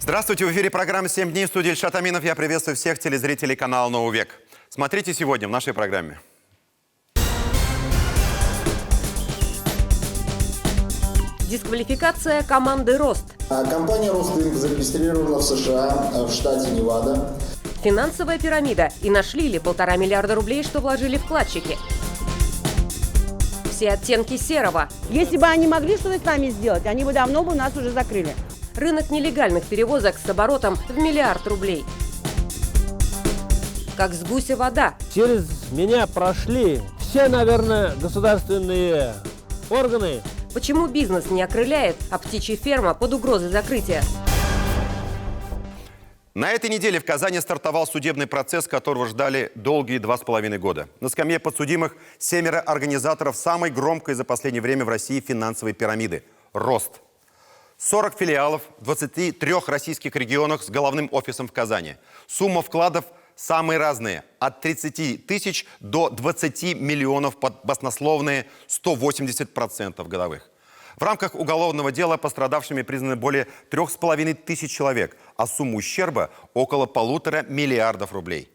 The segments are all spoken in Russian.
Здравствуйте, в эфире программа «7 дней» в студии Ильшат Аминов. Я приветствую всех телезрителей канала «Новый век». Смотрите сегодня в нашей программе. Дисквалификация команды «Рост». Компания «Ростинк» зарегистрирована в США, в штате Невада. Финансовая пирамида. И нашли ли 1,5 миллиарда рублей, что вложили вкладчики? Все оттенки серого. Если бы они могли что-то с нами сделать, они бы давно бы нас уже закрыли. Рынок нелегальных перевозок с оборотом в 1 миллиард рублей. Как с гуся вода. Через меня прошли все, наверное, государственные органы. Почему бизнес не окрыляет, а птичья ферма под угрозой закрытия? На этой неделе в Казани стартовал судебный процесс, которого ждали долгие 2,5 года. На скамье подсудимых 7 организаторов самой громкой за последнее время в России финансовой пирамиды – «Рост». 40 филиалов в 23 российских регионах с головным офисом в Казани. Сумма вкладов самые разные – от 30 тысяч до 20 миллионов под баснословные 180% годовых. В рамках уголовного дела пострадавшими признаны более 3,5 тысяч человек, а сумма ущерба – около 1,5 миллиардов рублей.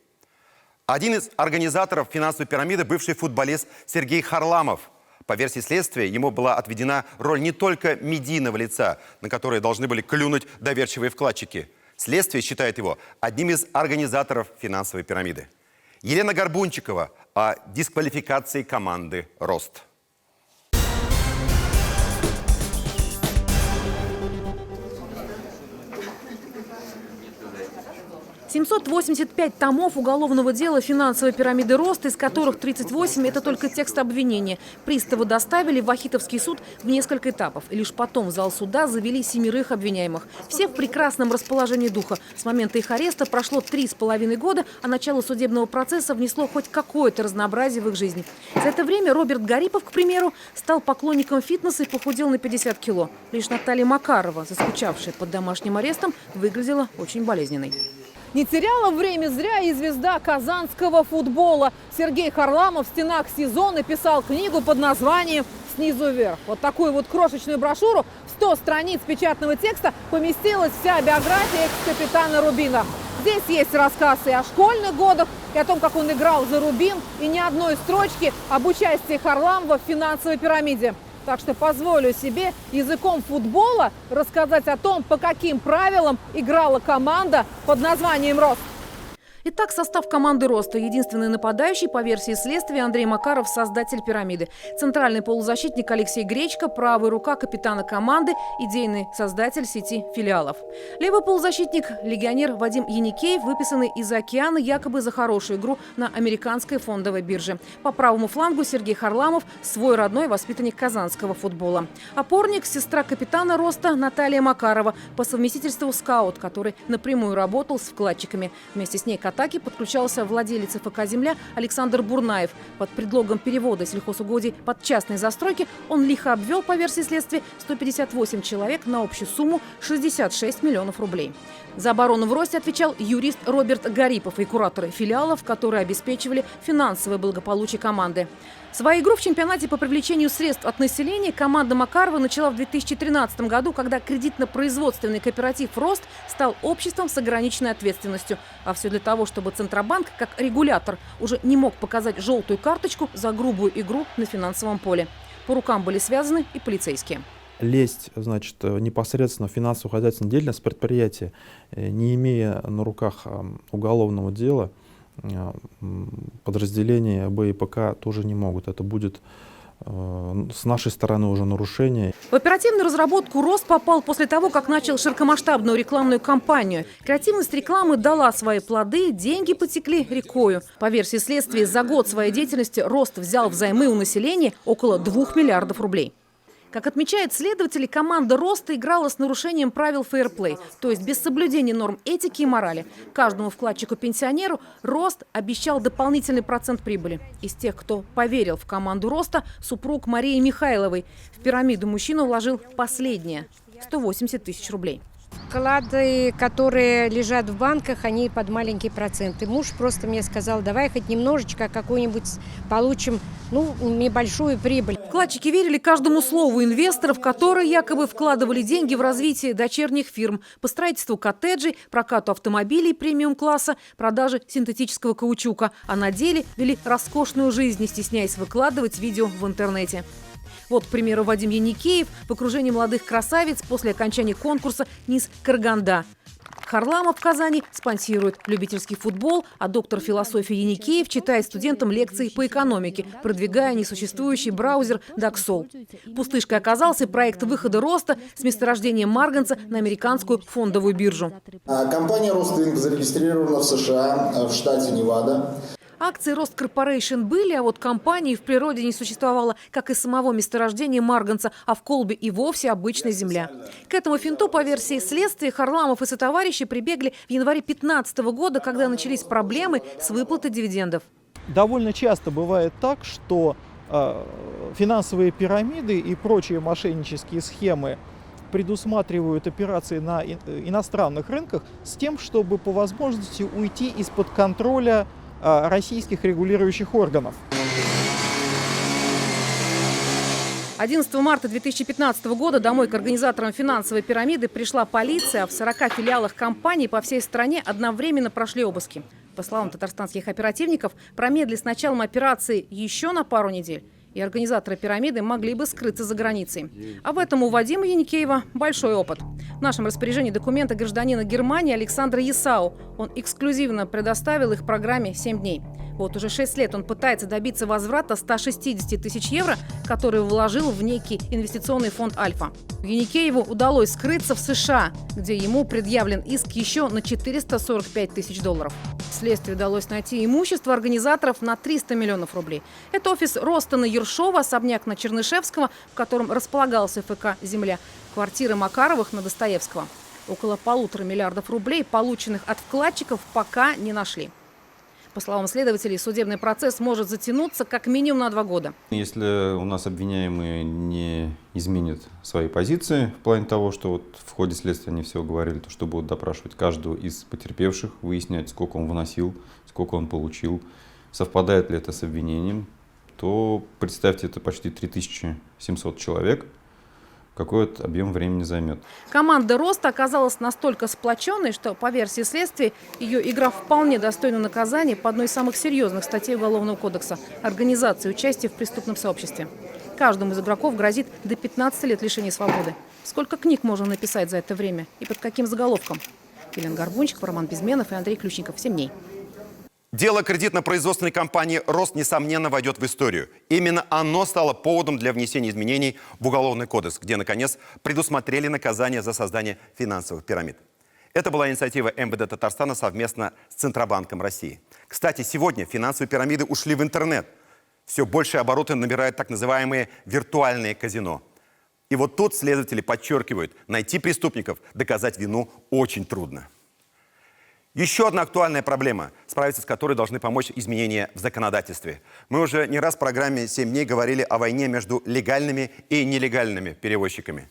Один из организаторов финансовой пирамиды – бывший футболист Сергей Харламов. По версии следствия, ему была отведена роль не только медийного лица, на которое должны были клюнуть доверчивые вкладчики. Следствие считает его одним из организаторов финансовой пирамиды. Елена Горбунчикова о дисквалификации команды «Рост». 785 томов уголовного дела финансовой пирамиды «Рост», из которых 38 – это только текст обвинения. Приставы доставили в Вахитовский суд в несколько этапов. И лишь потом в зал суда завели 7 обвиняемых. Все в прекрасном расположении духа. С момента их ареста прошло 3,5 года, а начало судебного процесса внесло хоть какое-то разнообразие в их жизнь. За это время Роберт Гарипов, к примеру, стал поклонником фитнеса и похудел на 50 кило. Лишь Наталья Макарова, заскучавшая под домашним арестом, выглядела очень болезненной. Не теряла время зря и звезда казанского футбола. Сергей Харламов в стенах СИЗО написал книгу под названием «Снизу вверх». Вот такую вот крошечную брошюру в 100 страниц печатного текста поместилась вся биография экс-капитана «Рубина». Здесь есть рассказ и о школьных годах, и о том, как он играл за «Рубин», и ни одной строчки об участии Харламова в финансовой пирамиде. Так что позволю себе языком футбола рассказать о том, по каким правилам играла команда под названием «Рост». Итак, состав команды «Роста». Единственный нападающий, по версии следствия, Андрей Макаров, создатель пирамиды. Центральный полузащитник Алексей Гречко, правая рука капитана команды, идейный создатель сети филиалов. Левый полузащитник – легионер Вадим Яникеев, выписанный из океана якобы за хорошую игру на американской фондовой бирже. По правому флангу Сергей Харламов, свой родной воспитанник казанского футбола. Опорник – сестра капитана «Роста» Наталья Макарова, по совместительству скаут, который напрямую работал с вкладчиками. Вместе с ней к атаке подключался владелец ФК «Земля» Александр Бурнаев. Под предлогом перевода сельхозугодий под частные застройки он лихо обвел, по версии следствия, 158 человек на общую сумму 66 миллионов рублей. За оборону в «Росте» отвечал юрист Роберт Гарипов и кураторы филиалов, которые обеспечивали финансовое благополучие команды. Свою игру в чемпионате по привлечению средств от населения команда Макарова начала в 2013 году, когда кредитно-производственный кооператив «Рост» стал обществом с ограниченной ответственностью. А все для того, чтобы Центробанк, как регулятор, уже не мог показать желтую карточку за грубую игру на финансовом поле. По рукам были связаны и полицейские. Лезть, значит, непосредственно в финансово-хозяйственную деятельность предприятия, не имея на руках уголовного дела, подразделения БИПК тоже не могут. Это будет с нашей стороны уже нарушение. В оперативную разработку «Рост» попал после того, как начал широкомасштабную рекламную кампанию. Креативность рекламы дала свои плоды, деньги потекли рекою. По версии следствия, за год своей деятельности «Рост» взял взаймы у населения около 2 миллиардов рублей. Как отмечают следователи, команда «Роста» играла с нарушением правил фейерплей, то есть без соблюдения норм этики и морали. Каждому вкладчику-пенсионеру «Рост» обещал дополнительный процент прибыли. Из тех, кто поверил в команду «Роста», супруг Марии Михайловой. В пирамиду мужчина вложил последнее – 180 тысяч рублей. Вклады, которые лежат в банках, они под маленький процент. И муж просто мне сказал, давай хоть немножечко какую-нибудь получим, небольшую прибыль. Вкладчики верили каждому слову инвесторов, которые якобы вкладывали деньги в развитие дочерних фирм по строительству коттеджей, прокату автомобилей премиум-класса, продаже синтетического каучука. А на деле вели роскошную жизнь, не стесняясь выкладывать видео в интернете. Вот, к примеру, Вадим Яникеев в окружении молодых красавиц после окончания конкурса «Низ Караганда». Харламов в Казани спонсирует любительский футбол, а доктор философии Яникеев читает студентам лекции по экономике, продвигая несуществующий браузер Даксол. Пустышкой оказался проект выхода Роста с месторождением марганца на американскую фондовую биржу. Компания «Ростинк» зарегистрирована в США, в штате Невада. Акции Рост Корпорейшн были, а вот компании в природе не существовало, как и самого месторождения марганца, а в колбе и вовсе обычная земля. К этому финту, по версии следствия, Харламов и сотоварищи прибегли в январе 2015 года, когда начались проблемы с выплатой дивидендов. Довольно часто бывает так, что финансовые пирамиды и прочие мошеннические схемы предусматривают операции на иностранных рынках с тем, чтобы по возможности уйти из-под контроля российских регулирующих органов. 11 марта 2015 года домой к организаторам финансовой пирамиды пришла полиция, а в 40 филиалах компаний по всей стране одновременно прошли обыски. По словам татарстанских оперативников, промедли с началом операции еще на пару недель, и организаторы пирамиды могли бы скрыться за границей. Об этом у Вадима Яникеева большой опыт. В нашем распоряжении документы гражданина Германии Александра Есау. Он эксклюзивно предоставил их программе 7 дней. Вот уже 6 лет он пытается добиться возврата 160 тысяч евро, которые вложил в некий инвестиционный фонд «Альфа». Яникееву удалось скрыться в США, где ему предъявлен иск еще на 445 тысяч долларов. Следствию удалось найти имущество организаторов на 300 миллионов рублей. Это офис Ростона Ершова, особняк на Чернышевского, в котором располагался ФК «Земля», квартиры Макаровых на Достоевского. Около 1,5 миллиарда рублей, полученных от вкладчиков, пока не нашли. По словам следователей, судебный процесс может затянуться как минимум на 2 года. Если у нас обвиняемые не изменят свои позиции в плане того, что вот в ходе следствия они все говорили, то что будут допрашивать каждого из потерпевших, выяснять, сколько он вносил, сколько он получил, совпадает ли это с обвинением, то представьте, это почти 3700 человек. Какой это объем времени займет. Команда «Роста» оказалась настолько сплоченной, что, по версии следствия, ее игра вполне достойна наказания по одной из самых серьезных статей Уголовного кодекса – организации участия в преступном сообществе. Каждому из игроков грозит до 15 лет лишения свободы. Сколько книг можно написать за это время и под каким заголовком? Елена Горбунчик, Роман Безменов и Андрей Ключников. 7 дней. Дело кредитно-производственной компании «Рост» несомненно войдет в историю. Именно оно стало поводом для внесения изменений в Уголовный кодекс, где, наконец, предусмотрели наказание за создание финансовых пирамид. Это была инициатива МВД Татарстана совместно с Центробанком России. Кстати, сегодня финансовые пирамиды ушли в интернет. Все большие обороты набирают так называемые виртуальные казино. И вот тут следователи подчеркивают, найти преступников, доказать вину очень трудно. Еще одна актуальная проблема, справиться с которой должны помочь изменения в законодательстве. Мы уже не раз в программе «7 дней» говорили о войне между легальными и нелегальными перевозчиками.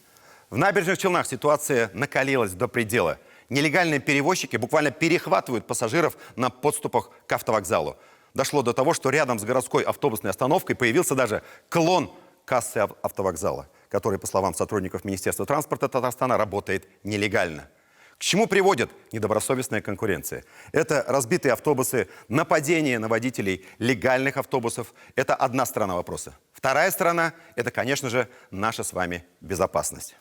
В Набережных Челнах ситуация накалилась до предела. Нелегальные перевозчики буквально перехватывают пассажиров на подступах к автовокзалу. Дошло до того, что рядом с городской автобусной остановкой появился даже клон кассы автовокзала, который, по словам сотрудников Министерства транспорта Татарстана, работает нелегально. К чему приводит недобросовестная конкуренция? Это разбитые автобусы, нападения на водителей легальных автобусов. Это одна сторона вопроса. Вторая сторона – это, конечно же, наша с вами безопасность.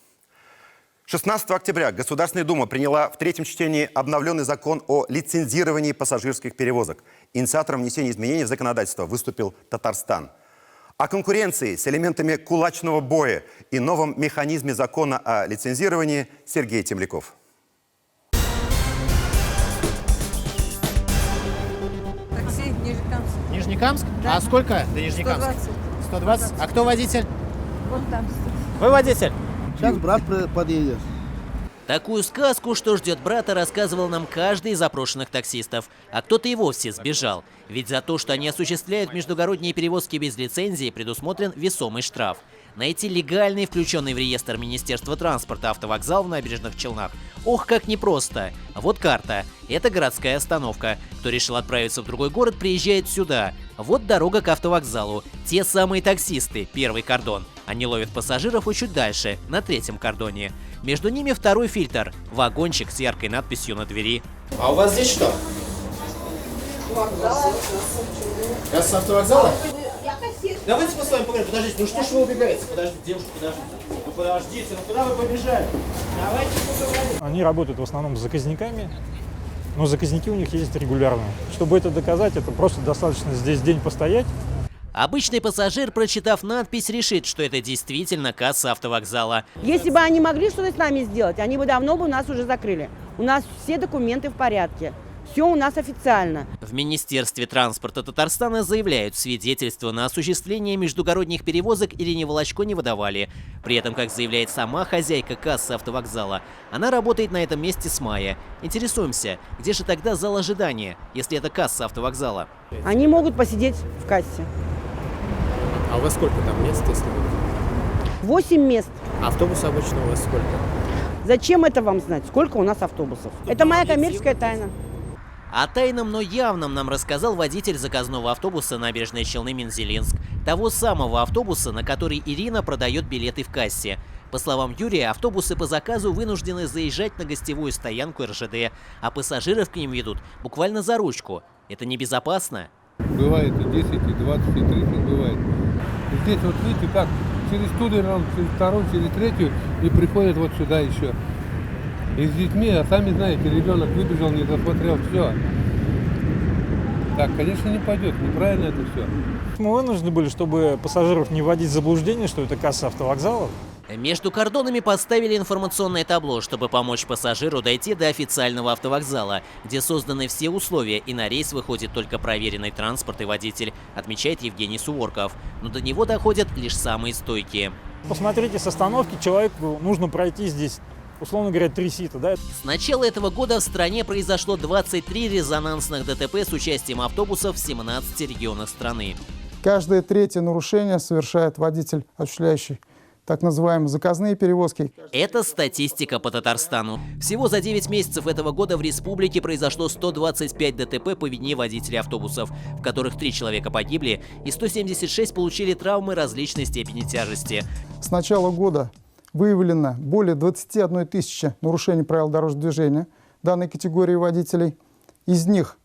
16 октября Государственная Дума приняла в 3-м чтении обновленный закон о лицензировании пассажирских перевозок. Инициатором внесения изменений в законодательство выступил Татарстан. О конкуренции с элементами кулачного боя и новом механизме закона о лицензировании Сергей Темляков. Нижнекамск? Да. А сколько до Нижнекамска? 120. 120? А кто водитель? Вот там. Вы водитель? Сейчас брат подъедет. Такую сказку, что ждет брата, рассказывал нам каждый из запрошенных таксистов. А кто-то и вовсе сбежал. Ведь за то, что они осуществляют междугородние перевозки без лицензии, предусмотрен весомый штраф. Найти легальный, включенный в реестр Министерства транспорта автовокзал в Набережных Челнах. Ох, как непросто. Вот карта. Это городская остановка. Кто решил отправиться в другой город, приезжает сюда. Вот дорога к автовокзалу. Те самые таксисты, первый кордон. Они ловят пассажиров и чуть дальше, на третьем кордоне. Между ними второй фильтр. Вагончик с яркой надписью на двери. А у вас здесь что? Касса автовокзала? Давайте мы с вами поговорим. Подождите, ну что ж вы убегаете? Подождите, девушка, подождите. Ну подождите, ну куда вы побежали? Давайте поговорим. Они работают в основном с заказниками, но заказники у них есть регулярно. Чтобы это доказать, это просто достаточно здесь день постоять. Обычный пассажир, прочитав надпись, решит, что это действительно касса автовокзала. Если бы они могли что-то с нами сделать, они бы давно бы нас уже закрыли. У нас все документы в порядке. Все у нас официально. В Министерстве транспорта Татарстана заявляют, свидетельства на осуществление междугородних перевозок Ирине Волочко не выдавали. При этом, как заявляет сама хозяйка кассы автовокзала, она работает на этом месте с мая. Интересуемся, где же тогда зал ожидания, если это касса автовокзала? Они могут посидеть в кассе. А у вас сколько там мест, если вы? 8 мест. Автобус обычно у вас сколько? Зачем это вам знать? Сколько у нас автобусов? Это моя коммерческая тайна. О тайном, но явном нам рассказал водитель заказного автобуса «Набережные Челны» Минзелинск. Того самого автобуса, на который Ирина продает билеты в кассе. По словам Юрия, автобусы по заказу вынуждены заезжать на гостевую стоянку РЖД, а пассажиров к ним ведут буквально за ручку. Это небезопасно? Бывает и 10, и 20, и 30 бывает. И здесь вот видите, как через ту дорогу, через вторую, через третью и приходят вот сюда еще. И с детьми, а сами знаете, ребенок выбежал, не досмотрел, все. Так, конечно, не пойдет, неправильно это все. Мы вынуждены были, чтобы пассажиров не вводить в заблуждение, что это касса автовокзала. Между кордонами поставили информационное табло, чтобы помочь пассажиру дойти до официального автовокзала, где созданы все условия, и на рейс выходит только проверенный транспорт и водитель, отмечает Евгений Суворков. Но до него доходят лишь самые стойкие. Посмотрите, с остановки человеку нужно пройти здесь, условно говоря, 3 сита, да? С начала этого года в стране произошло 23 резонансных ДТП с участием автобусов в 17 регионах страны. Каждое третье нарушение совершает водитель, осуществляющий так называемые заказные перевозки. Это статистика по Татарстану. Всего за 9 месяцев этого года в республике произошло 125 ДТП по вине водителей автобусов, в которых 3 человека погибли и 176 получили травмы различной степени тяжести. С начала года выявлено более 21 тысячи нарушений правил дорожного движения данной категории водителей. Из них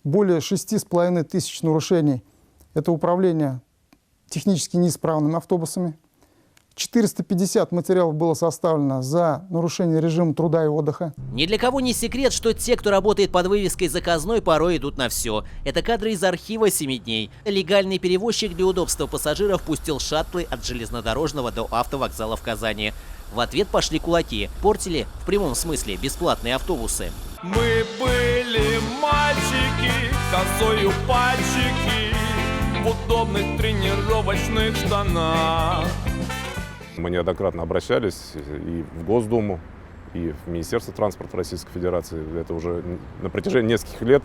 более 6,5 тысяч нарушений – это управление технически неисправными автобусами. 450 материалов было составлено за нарушение режима труда и отдыха. Ни для кого не секрет, что те, кто работает под вывеской «заказной», порой идут на все. Это кадры из архива 7 дней. Легальный перевозчик для удобства пассажиров пустил шаттлы от железнодорожного до автовокзала в Казани. В ответ пошли кулаки. Портили, в прямом смысле, бесплатные автобусы. Мы были мальчики, косою пальчики, в удобных тренировочных штанах. Мы неоднократно обращались и в Госдуму, и в Министерство транспорта Российской Федерации. Это уже на протяжении нескольких лет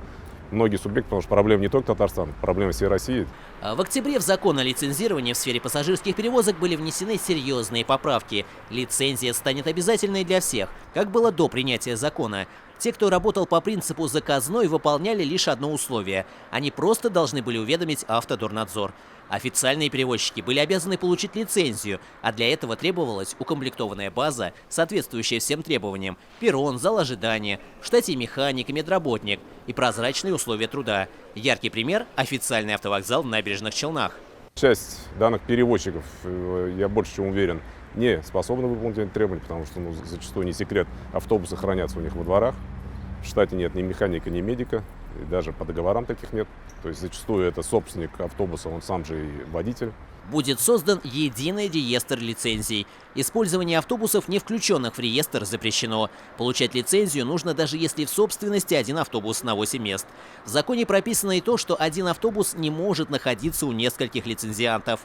многие субъекты, потому что проблема не только Татарстана, проблема всей России. В октябре в закон о лицензировании в сфере пассажирских перевозок были внесены серьезные поправки. Лицензия станет обязательной для всех, как было до принятия закона. Те, кто работал по принципу заказной, выполняли лишь одно условие. Они просто должны были уведомить Автодорнадзор. Официальные перевозчики были обязаны получить лицензию, а для этого требовалась укомплектованная база, соответствующая всем требованиям: перрон, зал ожидания, в штате механик и медработник и прозрачные условия труда. Яркий пример – официальный автовокзал в Набережных Челнах. Часть данных перевозчиков, я больше чем уверен, не способны выполнить эти требования, потому что зачастую не секрет, автобусы хранятся у них во дворах. В штате нет ни механика, ни медика, и даже по договорам таких нет. То есть зачастую это собственник автобуса, он сам же и водитель. Будет создан единый реестр лицензий. Использование автобусов, не включенных в реестр, запрещено. Получать лицензию нужно, даже если в собственности один автобус на 8 мест. В законе прописано и то, что один автобус не может находиться у нескольких лицензиантов.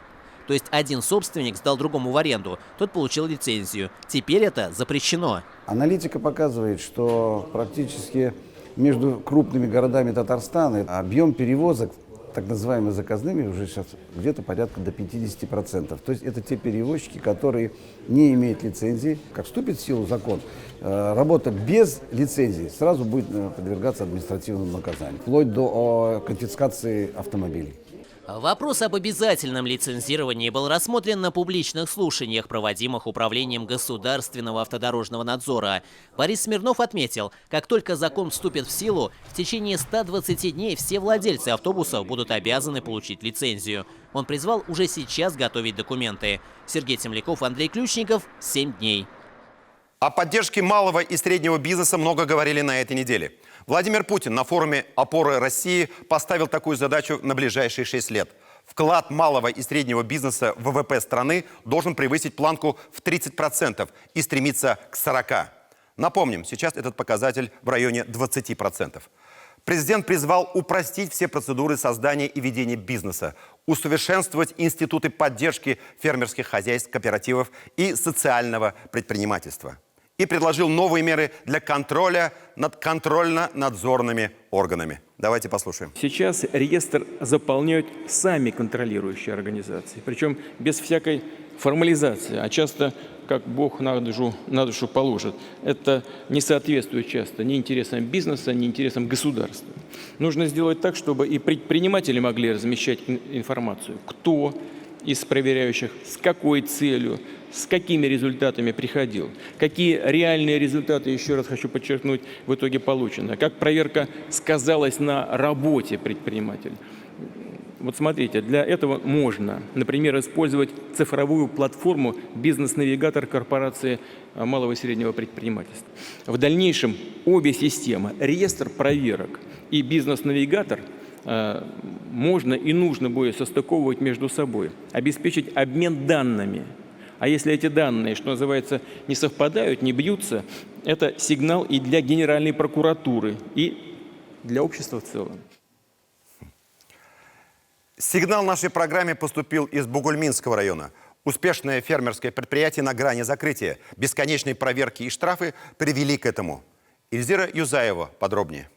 То есть один собственник сдал другому в аренду, тот получил лицензию. Теперь это запрещено. Аналитика показывает, что практически между крупными городами Татарстана объем перевозок так называемыми заказными уже сейчас где-то порядка до 50%. То есть это те перевозчики, которые не имеют лицензии. Как вступит в силу закон, работа без лицензии сразу будет подвергаться административному наказанию, вплоть до конфискации автомобилей. Вопрос об обязательном лицензировании был рассмотрен на публичных слушаниях, проводимых Управлением государственного автодорожного надзора. Борис Смирнов отметил, как только закон вступит в силу, в течение 120 дней все владельцы автобусов будут обязаны получить лицензию. Он призвал уже сейчас готовить документы. Сергей Темляков, Андрей Ключников, 7 дней. О поддержке малого и среднего бизнеса много говорили на этой неделе. Владимир Путин на форуме «Опоры России» поставил такую задачу на ближайшие 6 лет. Вклад малого и среднего бизнеса в ВВП страны должен превысить планку в 30% и стремиться к 40%. Напомним, сейчас этот показатель в районе 20%. Президент призвал упростить все процедуры создания и ведения бизнеса, усовершенствовать институты поддержки фермерских хозяйств, кооперативов и социального предпринимательства. И предложил новые меры для контроля над контрольно-надзорными органами. Давайте послушаем. Сейчас реестр заполняют сами контролирующие организации, причем без всякой формализации, а часто как Бог на душу положит. Это не соответствует часто ни интересам бизнеса, ни интересам государства. Нужно сделать так, чтобы и предприниматели могли размещать информацию, кто из проверяющих, с какой целью, с какими результатами приходил, какие реальные результаты, еще раз хочу подчеркнуть, в итоге получены, как проверка сказалась на работе предпринимателя. Вот смотрите, для этого можно, например, использовать цифровую платформу «Бизнес-навигатор» корпорации малого и среднего предпринимательства. В дальнейшем обе системы, реестр проверок и «Бизнес-навигатор», можно и нужно будет состыковывать между собой, обеспечить обмен данными. А если эти данные, что называется, не совпадают, не бьются, это сигнал и для Генеральной прокуратуры, и для общества в целом. Сигнал нашей программе поступил из Бугульминского района. Успешное фермерское предприятие на грани закрытия. Бесконечные проверки и штрафы привели к этому. Эльзира Юзаева подробнее.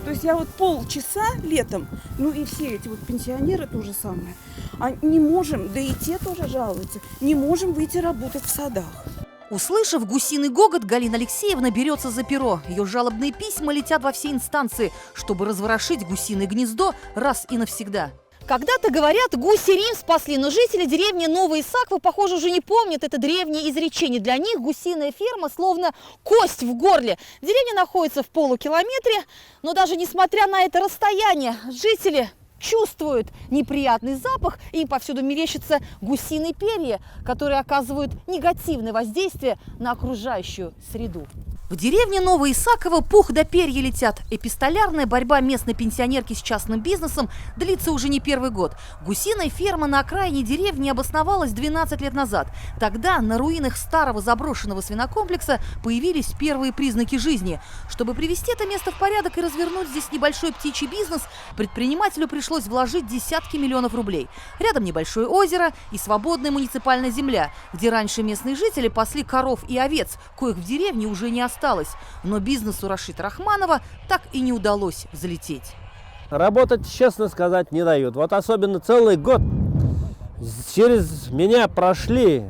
То есть я вот полчаса летом, ну и все эти вот пенсионеры то же самое, а не можем, да и те тоже жалуются, не можем выйти работать в садах. Услышав гусиный гогот, Галина Алексеевна берется за перо. Ее жалобные письма летят во все инстанции, чтобы разворошить гусиное гнездо раз и навсегда. Когда-то, говорят, гуси Рим спасли, но жители деревни Новые Исаковы, похоже, уже не помнят это древнее изречение. Для них гусиная ферма словно кость в горле. Деревня находится в полукилометре, но даже несмотря на это расстояние, жители чувствуют неприятный запах, и им повсюду мерещатся гусиные перья, которые оказывают негативное воздействие на окружающую среду. В деревне Новые Исаково пух да перья летят. Эпистолярная борьба местной пенсионерки с частным бизнесом длится уже не первый год. Гусиная ферма на окраине деревни обосновалась 12 лет назад. Тогда на руинах старого заброшенного свинокомплекса появились первые признаки жизни. Чтобы привести это место в порядок и развернуть здесь небольшой птичий бизнес, предпринимателю пришлось вложить десятки миллионов рублей. Рядом небольшое озеро и свободная муниципальная земля, где раньше местные жители пасли коров и овец, коих в деревне уже не осталось. Но бизнесу Рашида Рахманова так и не удалось взлететь. Работать, честно сказать, не дают. Вот особенно целый год через меня прошли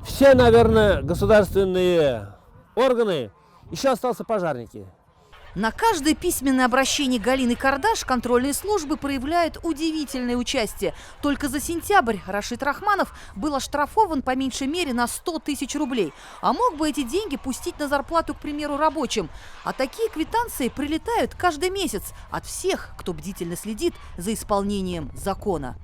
все, наверное, государственные органы. Еще остался пожарники. На каждое письменное обращение Галины Кардаш контрольные службы проявляют удивительное участие. Только за сентябрь Рашид Рахманов был оштрафован по меньшей мере на 100 тысяч рублей. А мог бы эти деньги пустить на зарплату, к примеру, рабочим. А такие квитанции прилетают каждый месяц от всех, кто бдительно следит за исполнением закона.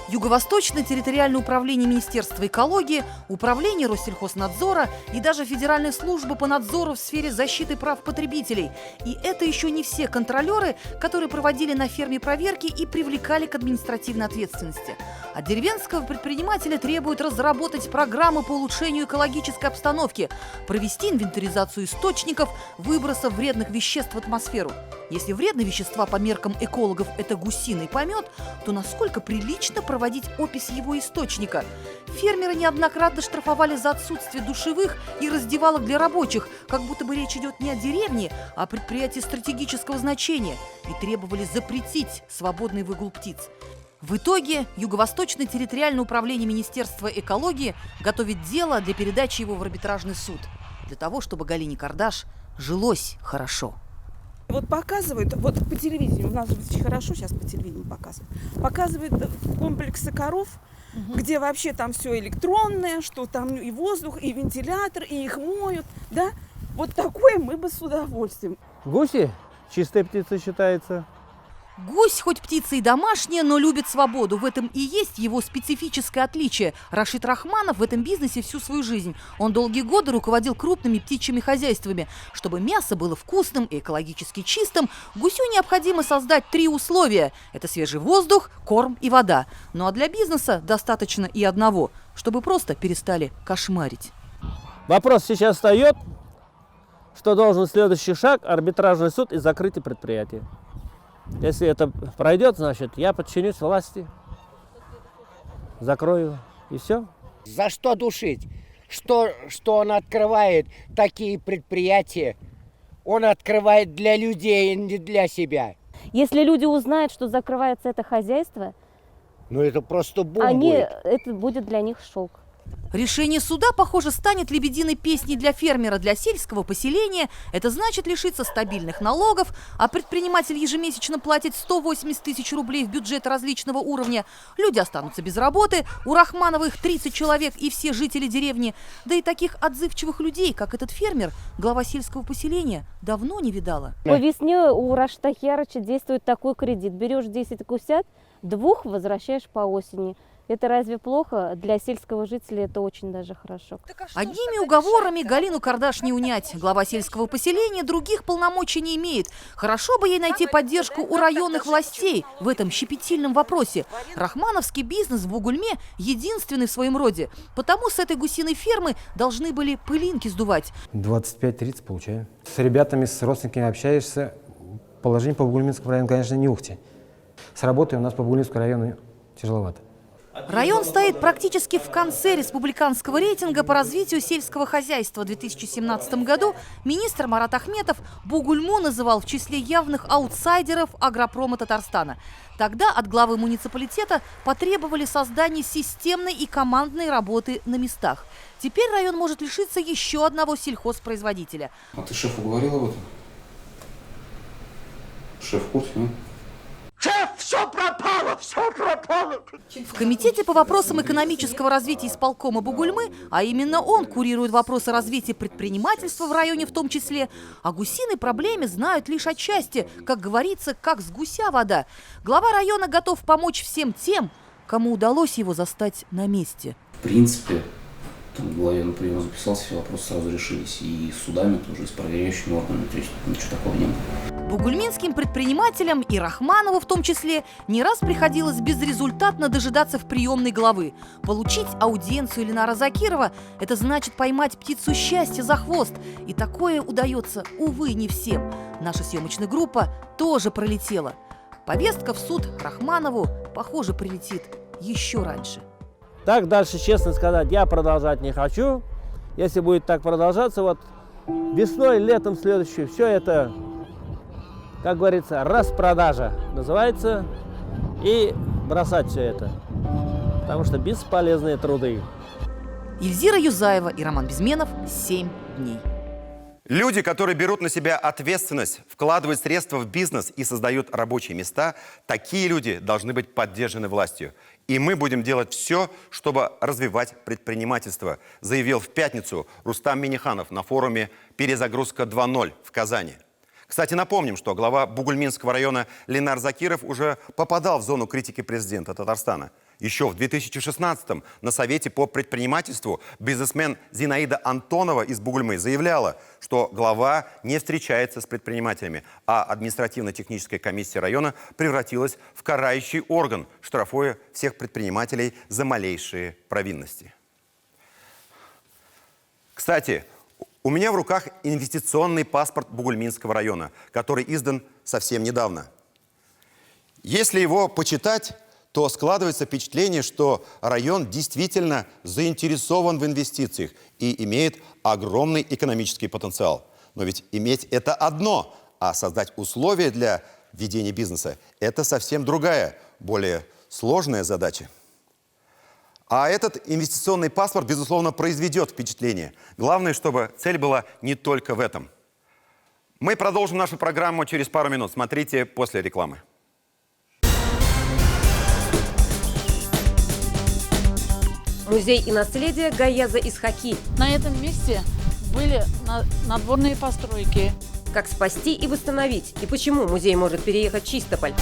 Юго-Восточное территориальное управление Министерства экологии, Управление Россельхознадзора и даже Федеральная служба по надзору в сфере защиты прав потребителей. И это еще не все контролеры, которые проводили на ферме проверки и привлекали к административной ответственности. От деревенского предпринимателя требуют разработать программы по улучшению экологической обстановки, провести инвентаризацию источников выброса вредных веществ в атмосферу. Если вредные вещества по меркам экологов – это гусиный помет, то насколько прилично проводить опись его источника? Фермеры неоднократно штрафовали за отсутствие душевых и раздевалок для рабочих, как будто бы речь идет не о деревне, а о предприятии стратегического значения, и требовали запретить свободный выгул птиц. В итоге Юго-Восточное территориальное управление Министерства экологии готовит дело для передачи его в арбитражный суд, для того, чтобы Галине Кардаш жилось хорошо. Вот показывают, вот по телевидению, у нас очень хорошо сейчас по телевидению показывают комплексы коров, где вообще там все электронное, что там и воздух, и вентилятор, и их моют, да? Вот такое мы бы с удовольствием. Гуси чистая птица считается. Гусь хоть птица и домашняя, но любит свободу. В этом и есть его специфическое отличие. Рашид Рахманов в этом бизнесе всю свою жизнь. Он долгие годы руководил крупными птичьими хозяйствами. Чтобы мясо было вкусным и экологически чистым, гусю необходимо создать 3 условия. Это свежий воздух, корм и вода. Ну а для бизнеса достаточно и одного, чтобы просто перестали кошмарить. Вопрос сейчас встает, что должен следующий шаг – арбитражный суд и закрытие предприятия. Если это пройдет, значит, я подчинюсь власти, закрою и все. За что душить? Что он открывает такие предприятия? Он открывает для людей, не для себя. Если люди узнают, что закрывается это хозяйство, ну это просто бум будет. Это будет для них шок. Решение суда, похоже, станет лебединой песней для фермера, для сельского поселения. Это значит лишиться стабильных налогов, а предприниматель ежемесячно платит 180 тысяч рублей в бюджет различного уровня. Люди останутся без работы, у Рахмановых 30 человек и все жители деревни. Да и таких отзывчивых людей, как этот фермер, глава сельского поселения, давно не видала. По весне у Рашида Хиярыча действует такой кредит. Берешь 10 гусят, 2 возвращаешь по осени. Это разве плохо? Для сельского жителя это очень даже хорошо. Одними уговорами Галину Кардаш не унять. Глава сельского поселения других полномочий не имеет. Хорошо бы ей найти поддержку у районных властей в этом щепетильном вопросе. Рахмановский бизнес в Бугульме единственный в своем роде. Потому с этой гусиной фермы должны были пылинки сдувать. 25-30 получаю. С ребятами, с родственниками общаешься. Положение по Бугульминскому району, конечно, не ухти. С работой у нас по Бугульминскому району тяжеловато. Район стоит практически в конце республиканского рейтинга по развитию сельского хозяйства. В 2017 году министр Марат Ахметов Бугульму называл в числе явных аутсайдеров агропрома Татарстана. Тогда от главы муниципалитета потребовали создания системной и командной работы на местах. Теперь район может лишиться еще одного сельхозпроизводителя. А ты шефу говорил об этом? Шеф в курсе, да? Шеф, все пропало, все пропало. В комитете по вопросам экономического развития исполкома Бугульмы, а именно он курирует вопросы развития предпринимательства в районе в том числе, о гусиной проблеме знают лишь отчасти, как говорится, как с гуся вода. Глава района готов помочь всем тем, кому удалось его застать на месте. В принципе, там в главе на прием записался, все вопросы сразу решились. И с судами тоже, и с проверяющими органами, то есть ничего такого не было. Бугульминским предпринимателям и Рахманову в том числе не раз приходилось безрезультатно дожидаться в приемной главы. Получить аудиенцию Ленара Закирова – это значит поймать птицу счастья за хвост. И такое удается, увы, не всем. Наша съемочная группа тоже пролетела. Повестка в суд Рахманову, похоже, прилетит еще раньше. Так дальше, честно сказать, я продолжать не хочу. Если будет так продолжаться, вот весной, летом следующее, все это, как говорится, распродажа называется. И бросать все это, потому что бесполезные труды. Ильзира Юзаева и Роман Безменов. 7 дней. Люди, которые берут на себя ответственность, вкладывают средства в бизнес и создают рабочие места, такие люди должны быть поддержаны властью. И мы будем делать все, чтобы развивать предпринимательство, заявил в пятницу Рустам Минниханов на форуме «Перезагрузка 2.0» в Казани. Кстати, напомним, что глава Бугульминского района Ленар Закиров уже попадал в зону критики президента Татарстана. Еще в 2016-м на Совете по предпринимательству бизнесмен Зинаида Антонова из Бугульмы заявляла, что глава не встречается с предпринимателями, а административно-техническая комиссия района превратилась в карающий орган, штрафуя всех предпринимателей за малейшие провинности. Кстати, у меня в руках инвестиционный паспорт Бугульминского района, который издан совсем недавно. Если его почитать, то складывается впечатление, что район действительно заинтересован в инвестициях и имеет огромный экономический потенциал. Но ведь иметь это одно, а создать условия для ведения бизнеса – это совсем другая, более сложная задача. А этот инвестиционный паспорт, безусловно, произведет впечатление. Главное, чтобы цель была не только в этом. Мы продолжим нашу программу через пару минут. Смотрите после рекламы. Музей и наследие Гаяза Исхаки. На этом месте были надворные постройки. Как спасти и восстановить, и почему музей может переехать в Чистополь.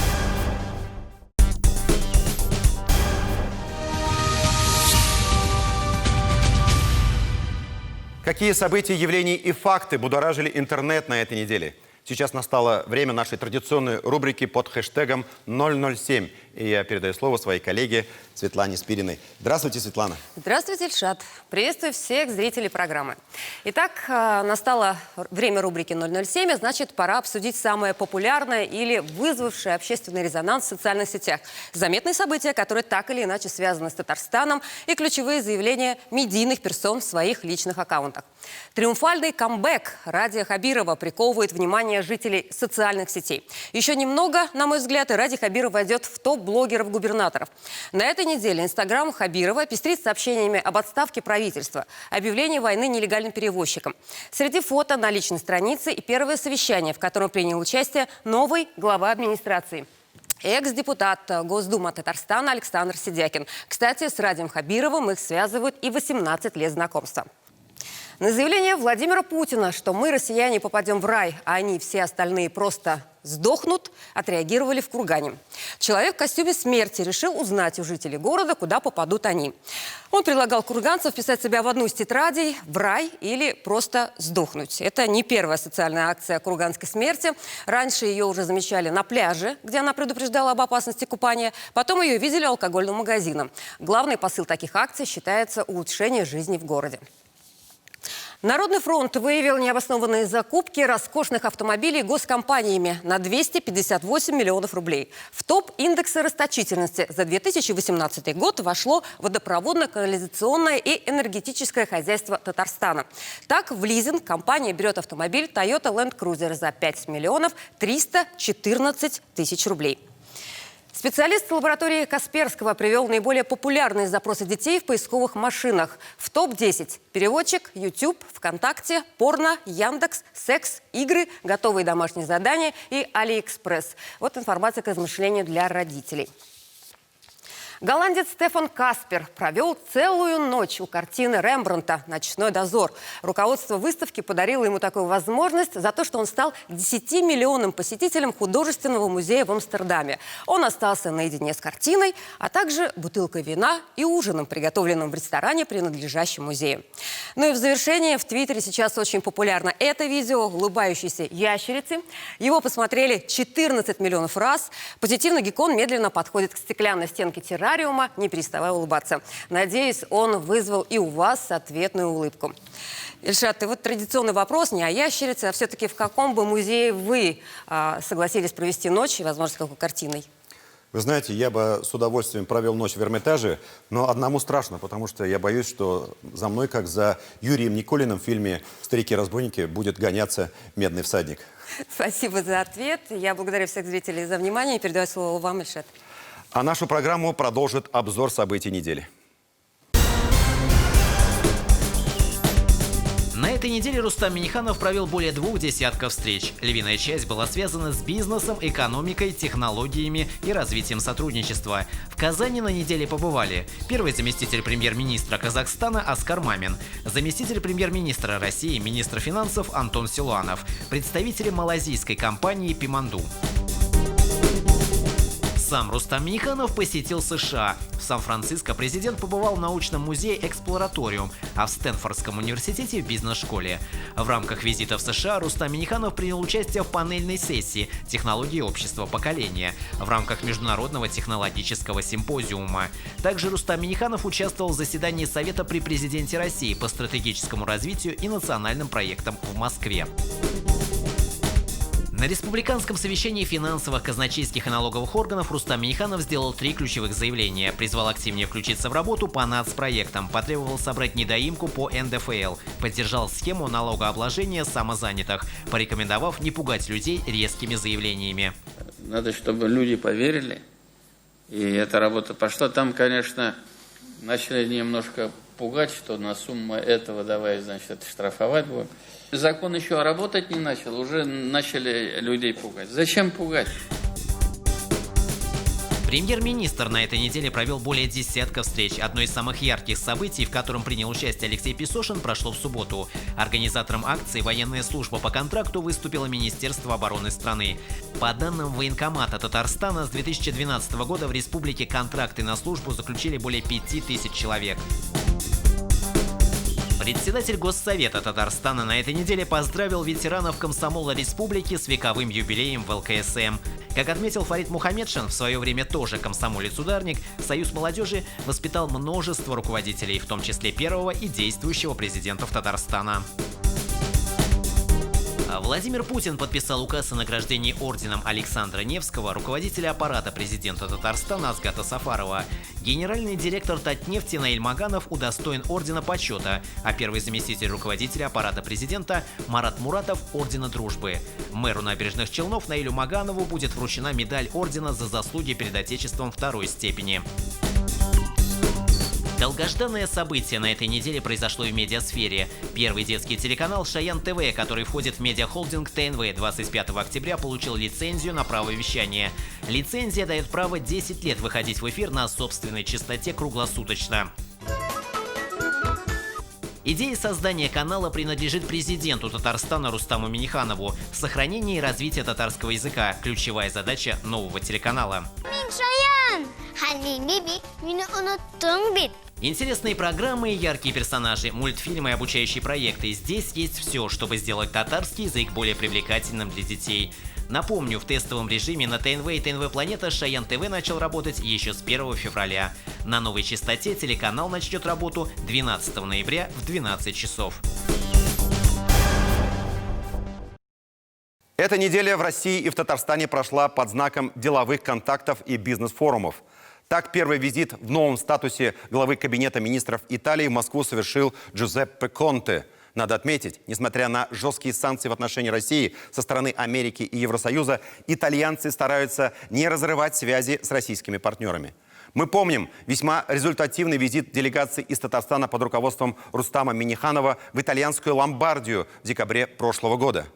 Какие события, явления и факты будоражили интернет на этой неделе? Сейчас настало время нашей традиционной рубрики под хэштегом 007. И я передаю слово своей коллеге Светлане Спириной. Здравствуйте, Светлана. Здравствуйте, Ильшат. Приветствую всех зрителей программы. Итак, настало время рубрики 007, значит, пора обсудить самое популярное или вызвавшее общественный резонанс в социальных сетях. Заметные события, которые так или иначе связаны с Татарстаном, и ключевые заявления медийных персон в своих личных аккаунтах. Триумфальный камбэк Радия Хабирова приковывает внимание жителей социальных сетей. Еще немного, на мой взгляд, и Радий Хабиров войдет в топ блогеров-губернаторов. На этой неделе Инстаграм Хабирова пестрит сообщениями об отставке правительства, объявлении войны нелегальным перевозчикам. Среди фото на личной странице и первое совещание, в котором принял участие новый глава администрации. Экс-депутат Госдумы Татарстана Александр Сидякин. Кстати, с Радием Хабировым их связывают и 18 лет знакомства. На заявление Владимира Путина, что мы, россияне, попадем в рай, а они, все остальные, просто сдохнут, отреагировали в Кургане. Человек в костюме смерти решил узнать у жителей города, куда попадут они. Он предлагал курганцам вписать себя в одну из тетрадей – в рай или просто сдохнуть. Это не первая социальная акция курганской смерти. Раньше ее уже замечали на пляже, где она предупреждала об опасности купания. Потом ее видели у алкогольного магазина. Главный посыл таких акций считается улучшение жизни в городе. Народный фронт выявил необоснованные закупки роскошных автомобилей госкомпаниями на 258 миллионов рублей. В топ индекса расточительности за 2018 год вошло водопроводно-канализационное и энергетическое хозяйство Татарстана. Так, в лизинг компания берет автомобиль Toyota Land Cruiser за 5 миллионов 314 тысяч рублей. Специалист лаборатории Касперского привел наиболее популярные запросы детей в поисковых машинах. В топ-10 – переводчик, YouTube, ВКонтакте, порно, Яндекс, секс, игры, готовые домашние задания и Алиэкспресс. Вот информация к размышлению для родителей. Голландец Стефан Каспер провел целую ночь у картины Рембрандта «Ночной дозор». Руководство выставки подарило ему такую возможность за то, что он стал 10-миллионным посетителем художественного музея в Амстердаме. Он остался наедине с картиной, а также бутылкой вина и ужином, приготовленным в ресторане, принадлежащем музею. Ну и в завершение, в Твиттере сейчас очень популярно это видео улыбающейся ящерицы. Его посмотрели 14 миллионов раз. Позитивный геккон медленно подходит к стеклянной стенке террариума, не переставая улыбаться. Надеюсь, он вызвал и у вас ответную улыбку. Ильшат, и вот традиционный вопрос не о ящерице, а все-таки в каком бы музее вы согласились провести ночь, и, возможно, с какой картиной? Вы знаете, я бы с удовольствием провел ночь в Эрмитаже, но одному страшно, потому что я боюсь, что за мной, как за Юрием Никулиным в фильме «Старики-разбойники», будет гоняться медный всадник. Спасибо за ответ. Я благодарю всех зрителей за внимание и передаю слово вам, Ильшат. А нашу программу продолжит обзор событий недели. На этой неделе Рустам Минниханов провел более 2 десятков встреч. Львиная часть была связана с бизнесом, экономикой, технологиями и развитием сотрудничества. В Казани на неделе побывали первый заместитель премьер-министра Казахстана Аскар Мамин, заместитель премьер-министра России, министр финансов Антон Силуанов, представители малазийской компании «Пиманду». Сам Рустам Минниханов посетил США. В Сан-Франциско президент побывал в научном музее «Эксплораториум», а в Стэнфордском университете в бизнес-школе. В рамках визита в США Рустам Минниханов принял участие в панельной сессии «Технологии общества поколения» в рамках Международного технологического симпозиума. Также Рустам Минниханов участвовал в заседании Совета при президенте России по стратегическому развитию и национальным проектам в Москве. На республиканском совещании финансовых, казначейских и налоговых органов Рустам Минниханов сделал 3 ключевых заявления. Призвал активнее включиться в работу по нацпроектам, потребовал собрать недоимку по НДФЛ, поддержал схему налогообложения самозанятых, порекомендовав не пугать людей резкими заявлениями. Надо, чтобы люди поверили, и эта работа пошла. Там, конечно, начали немножко пугать, что на сумму этого давай, значит, это штрафовать будем. Закон еще работать не начал, уже начали людей пугать. Зачем пугать? Премьер-министр на этой неделе провел более десятка встреч. Одно из самых ярких событий, в котором принял участие Алексей Песошин, прошло в субботу. Организатором акции «Военная служба по контракту» выступило Министерство обороны страны. По данным военкомата Татарстана, с 2012 года в республике контракты на службу заключили более 5000 человек. Председатель Госсовета Татарстана на этой неделе поздравил ветеранов комсомола республики с вековым юбилеем в ЛКСМ. Как отметил Фарид Мухаммедшин, в свое время тоже комсомолец-ударник, Союз молодежи воспитал множество руководителей, в том числе первого и действующего президентов Татарстана. Владимир Путин подписал указ о награждении орденом Александра Невского руководителя аппарата президента Татарстана Азгата Сафарова. Генеральный директор Татнефти Наиль Маганов удостоен ордена почета, а первый заместитель руководителя аппарата президента Марат Муратов – ордена дружбы. Мэру Набережных Челнов Наилю Маганову будет вручена медаль ордена за заслуги перед Отечеством 2-й степени. Долгожданное событие на этой неделе произошло и в медиасфере. Первый детский телеканал «Шаян ТВ», который входит в медиахолдинг ТНВ, 25 октября получил лицензию на право вещания. Лицензия дает право 10 лет выходить в эфир на собственной частоте круглосуточно. Идея создания канала принадлежит президенту Татарстана Рустаму Минниханову. Сохранение и развитие татарского языка – ключевая задача нового телеканала. Интересные программы, яркие персонажи, мультфильмы и обучающие проекты. Здесь есть все, чтобы сделать татарский язык более привлекательным для детей. Напомню, в тестовом режиме на ТНВ и ТНВ Планета Шаян ТВ начал работать еще с 1 февраля. На новой частоте телеканал начнет работу 12 ноября в 12 часов. Эта неделя в России и в Татарстане прошла под знаком деловых контактов и бизнес-форумов. Так, первый визит в новом статусе главы Кабинета министров Италии в Москву совершил Джузеппе Конте. Надо отметить, несмотря на жесткие санкции в отношении России со стороны Америки и Евросоюза, итальянцы стараются не разрывать связи с российскими партнерами. Мы помним весьма результативный визит делегации из Татарстана под руководством Рустама Минниханова в итальянскую Ломбардию в декабре прошлого года.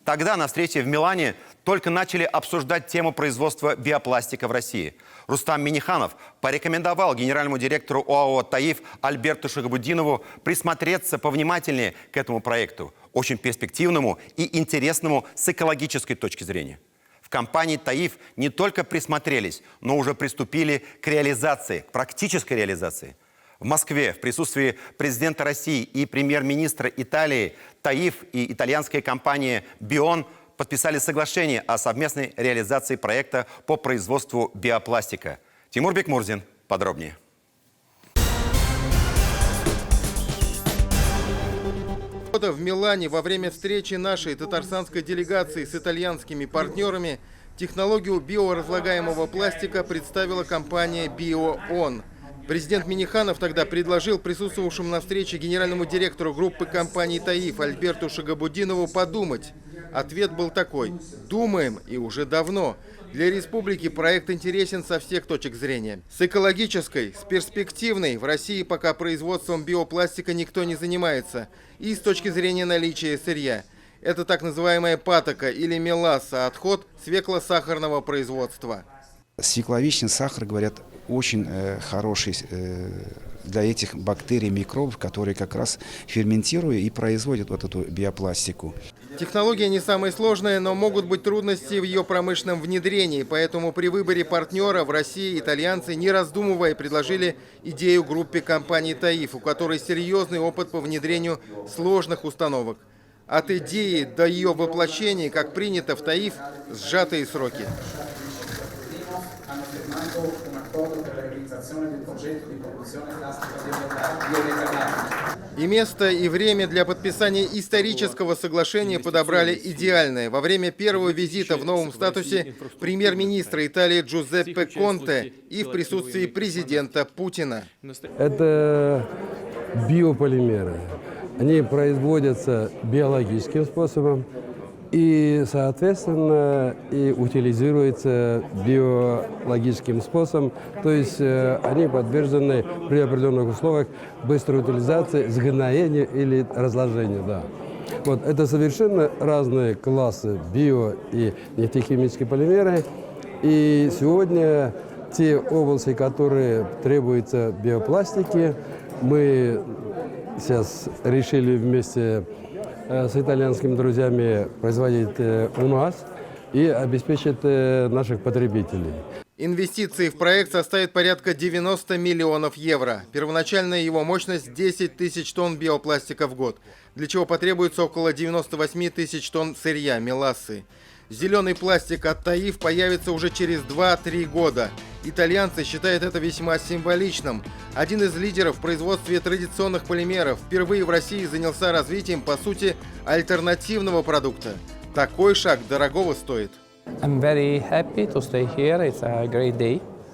Тогда на встрече в Милане только начали обсуждать тему производства биопластика в России. Рустам Минниханов порекомендовал генеральному директору ОАО «Таиф» Альберту Шагабуддинову присмотреться повнимательнее к этому проекту, очень перспективному и интересному с экологической точки зрения. В компании «Таиф» не только присмотрелись, но уже приступили к реализации, к практической реализации. В Москве в присутствии президента России и премьер-министра Италии «Таиф» и итальянская компания «Бион» подписали соглашение о совместной реализации проекта по производству биопластика. Тимур Бекмурзин подробнее. В Милане во время встречи нашей татарстанской делегации с итальянскими партнерами технологию биоразлагаемого пластика представила компания «Бион». Президент Минниханов тогда предложил присутствовавшему на встрече генеральному директору группы компании «Таиф» Альберту Шагабуддинову подумать. Ответ был такой: думаем, и уже давно. Для республики проект интересен со всех точек зрения. С экологической, с перспективной в России пока производством биопластика никто не занимается. И с точки зрения наличия сырья. Это так называемая патока или меласса, отход свекло-сахарного производства. Свекловичный сахар, говорят, очень хороший для этих бактерий, микробов, которые как раз ферментируют и производят вот эту биопластику. Технология не самая сложная, но могут быть трудности в ее промышленном внедрении. Поэтому при выборе партнера в России итальянцы, не раздумывая, предложили идею группе компании «Таиф», у которой серьезный опыт по внедрению сложных установок. От идеи до ее воплощения, как принято в «Таиф», сжатые сроки. И место, и время для подписания исторического соглашения подобрали идеальное. Во время первого визита в новом статусе премьер-министра Италии Джузеппе Конте и в присутствии президента Путина. Это биополимеры. Они производятся биологическим способом и, соответственно, и утилизируются биологическим способом. То есть они подвержены при определенных условиях быстрой утилизации, сгноению или разложению. Да. Вот, это совершенно разные классы био- и нефтехимические полимеры. И сегодня те области, которые требуются биопластики, мы сейчас решили вместе с итальянскими друзьями производить у нас и обеспечить наших потребителей. Инвестиции в проект составят порядка 90 миллионов евро. Первоначальная его мощность 10 тысяч тонн биопластика в год, для чего потребуется около 98 тысяч тонн сырья, мелассы. Зеленый пластик от Таиф появится уже через 2-3 года. Итальянцы считают это весьма символичным. Один из лидеров в производстве традиционных полимеров впервые в России занялся развитием, по сути, альтернативного продукта. Такой шаг дорогого стоит.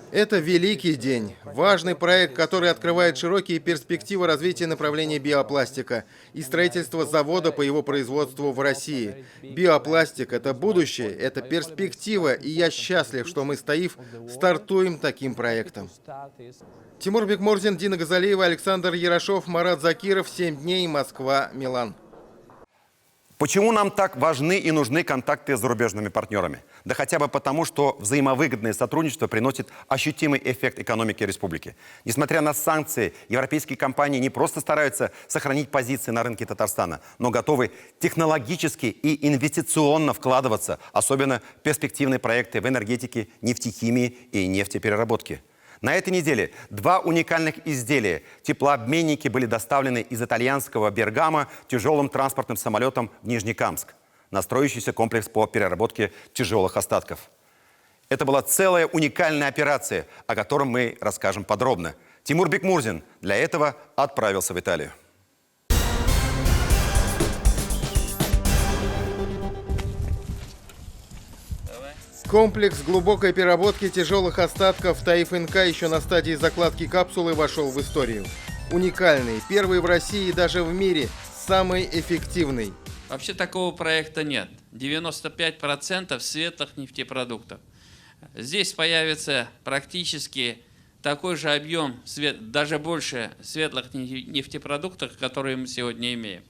Это великий день. Важный проект, который открывает широкие перспективы развития направления биопластика и строительства завода по его производству в России. Биопластик – это будущее, это перспектива, и я счастлив, что мы с Таиф стартуем таким проектом. Тимур Бекмурзин, Дина Газалиева, Александр Ярошов, Марат Закиров. 7 дней. Москва, Милан. Почему нам так важны и нужны контакты с зарубежными партнерами? Да хотя бы потому, что взаимовыгодное сотрудничество приносит ощутимый эффект экономике республики. Несмотря на санкции, европейские компании не просто стараются сохранить позиции на рынке Татарстана, но готовы технологически и инвестиционно вкладываться, особенно в перспективные проекты в энергетике, нефтехимии и нефтепереработке. На этой неделе 2 уникальных изделия теплообменники были доставлены из итальянского Бергамо тяжелым транспортным самолетом в Нижнекамск на строящийся комплекс по переработке тяжелых остатков. Это была целая уникальная операция, о которой мы расскажем подробно. Тимур Бекмурзин для этого отправился в Италию. Комплекс глубокой переработки тяжелых остатков Таиф НК еще на стадии закладки капсулы вошел в историю. Уникальный, первый в России и даже в мире, самый эффективный. Вообще такого проекта нет. 95% светлых нефтепродуктов. Здесь появится практически такой же объем, даже больше светлых нефтепродуктов, которые мы сегодня имеем.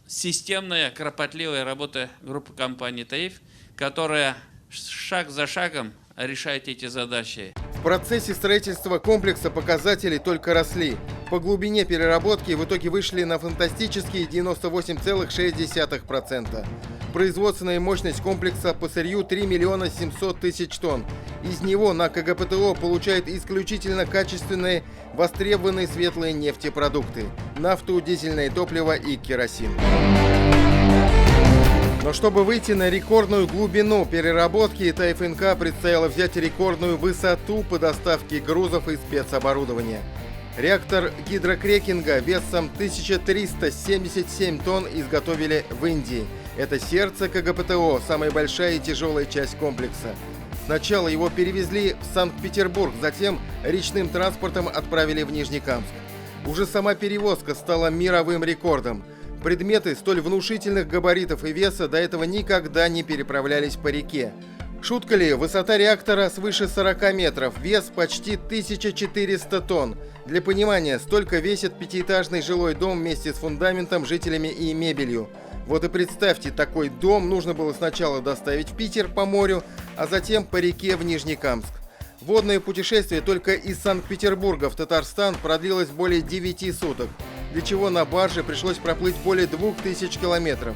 Системная, кропотливая работа группы компаний Таиф, которая шаг за шагом решает эти задачи. В процессе строительства комплекса показатели только росли. По глубине переработки в итоге вышли на фантастические 98,6%. Производственная мощность комплекса по сырью 3 миллиона 700 тысяч тонн. Из него на КГПТО получают исключительно качественные, востребованные светлые нефтепродукты – нафту, дизельное топливо и керосин. Но чтобы выйти на рекордную глубину переработки, Таиф НК предстояло взять рекордную высоту по доставке грузов и спецоборудования. Реактор гидрокрекинга весом 1377 тонн изготовили в Индии. Это сердце КГПТО, самая большая и тяжелая часть комплекса. Сначала его перевезли в Санкт-Петербург, затем речным транспортом отправили в Нижнекамск. Уже сама перевозка стала мировым рекордом. Предметы столь внушительных габаритов и веса до этого никогда не переправлялись по реке. Шутка ли, высота реактора свыше 40 метров, вес почти 1400 тонн. Для понимания, столько весит 5-этажный жилой дом вместе с фундаментом, жителями и мебелью. Вот и представьте, такой дом нужно было сначала доставить в Питер по морю, а затем по реке в Нижнекамск. Водное путешествие только из Санкт-Петербурга в Татарстан продлилось более 9 суток, для чего на барже пришлось проплыть более 2000 километров.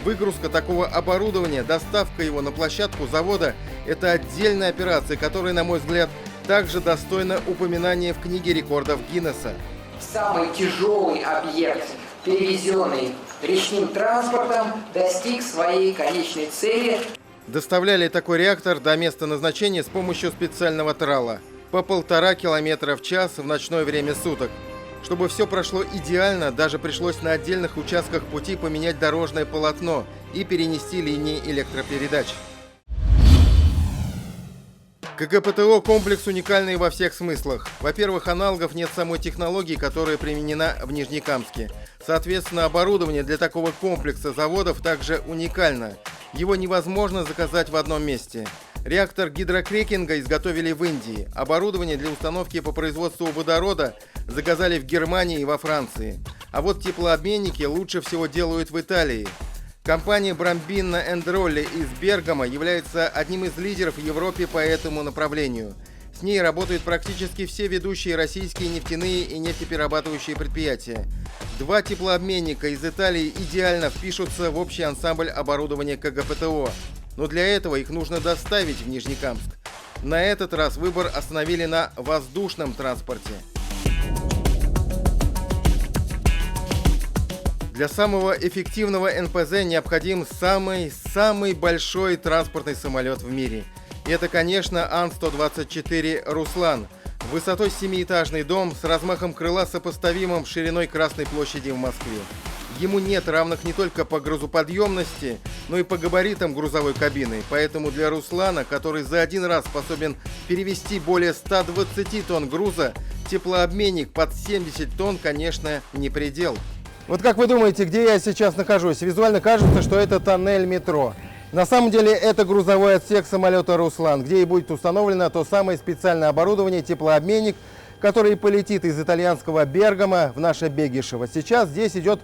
Выгрузка такого оборудования, доставка его на площадку завода – это отдельная операция, которая, на мой взгляд, также достойна упоминания в книге рекордов Гиннесса. Самый тяжелый объект, перевезенный речным транспортом, достиг своей конечной цели. Доставляли такой реактор до места назначения с помощью специального трала. по 1,5 километра в час в ночное время суток. Чтобы все прошло идеально, даже пришлось на отдельных участках пути поменять дорожное полотно и перенести линии электропередач. КГПТО – комплекс уникальный во всех смыслах. Во-первых, аналогов нет самой технологии, которая применена в Нижнекамске. Соответственно, оборудование для такого комплекса заводов также уникально. Его невозможно заказать в одном месте. Реактор гидрокрекинга изготовили в Индии. Оборудование для установки по производству водорода заказали в Германии и во Франции. А вот теплообменники лучше всего делают в Италии. Компания Brambilla & Rolli из Бергамо является одним из лидеров в Европе по этому направлению. С ней работают практически все ведущие российские нефтяные и нефтеперерабатывающие предприятия. 2 теплообменника из Италии идеально впишутся в общий ансамбль оборудования КГПТО. Но для этого их нужно доставить в Нижнекамск. На этот раз выбор остановили на воздушном транспорте. Для самого эффективного НПЗ необходим самый большой транспортный самолет в мире. И это, конечно, Ан-124 «Руслан». Высотой 7-этажный дом с размахом крыла, сопоставимым с шириной Красной площади в Москве. Ему нет равных не только по грузоподъемности, но и по габаритам грузовой кабины. Поэтому для «Руслана», который за один раз способен перевезти более 120 тонн груза, теплообменник под 70 тонн, конечно, не предел. Вот как вы думаете, где я сейчас нахожусь? Визуально кажется, что это тоннель метро. На самом деле это грузовой отсек самолета «Руслан», где и будет установлено то самое специальное оборудование, теплообменник, который полетит из итальянского Бергамо в наше Бегишево. Сейчас здесь идет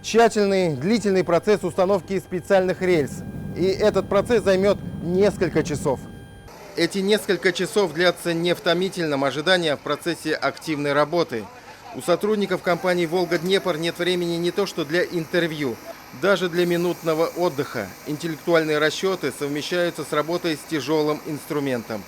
тщательный, длительный процесс установки специальных рельс. И этот процесс займет несколько часов. Эти несколько часов длятся не в томительном ожидании, а в процессе активной работы. У сотрудников компании «Волга-Днепр» нет времени не то что для интервью, даже для минутного отдыха. Интеллектуальные расчеты совмещаются с работой с тяжелым инструментом.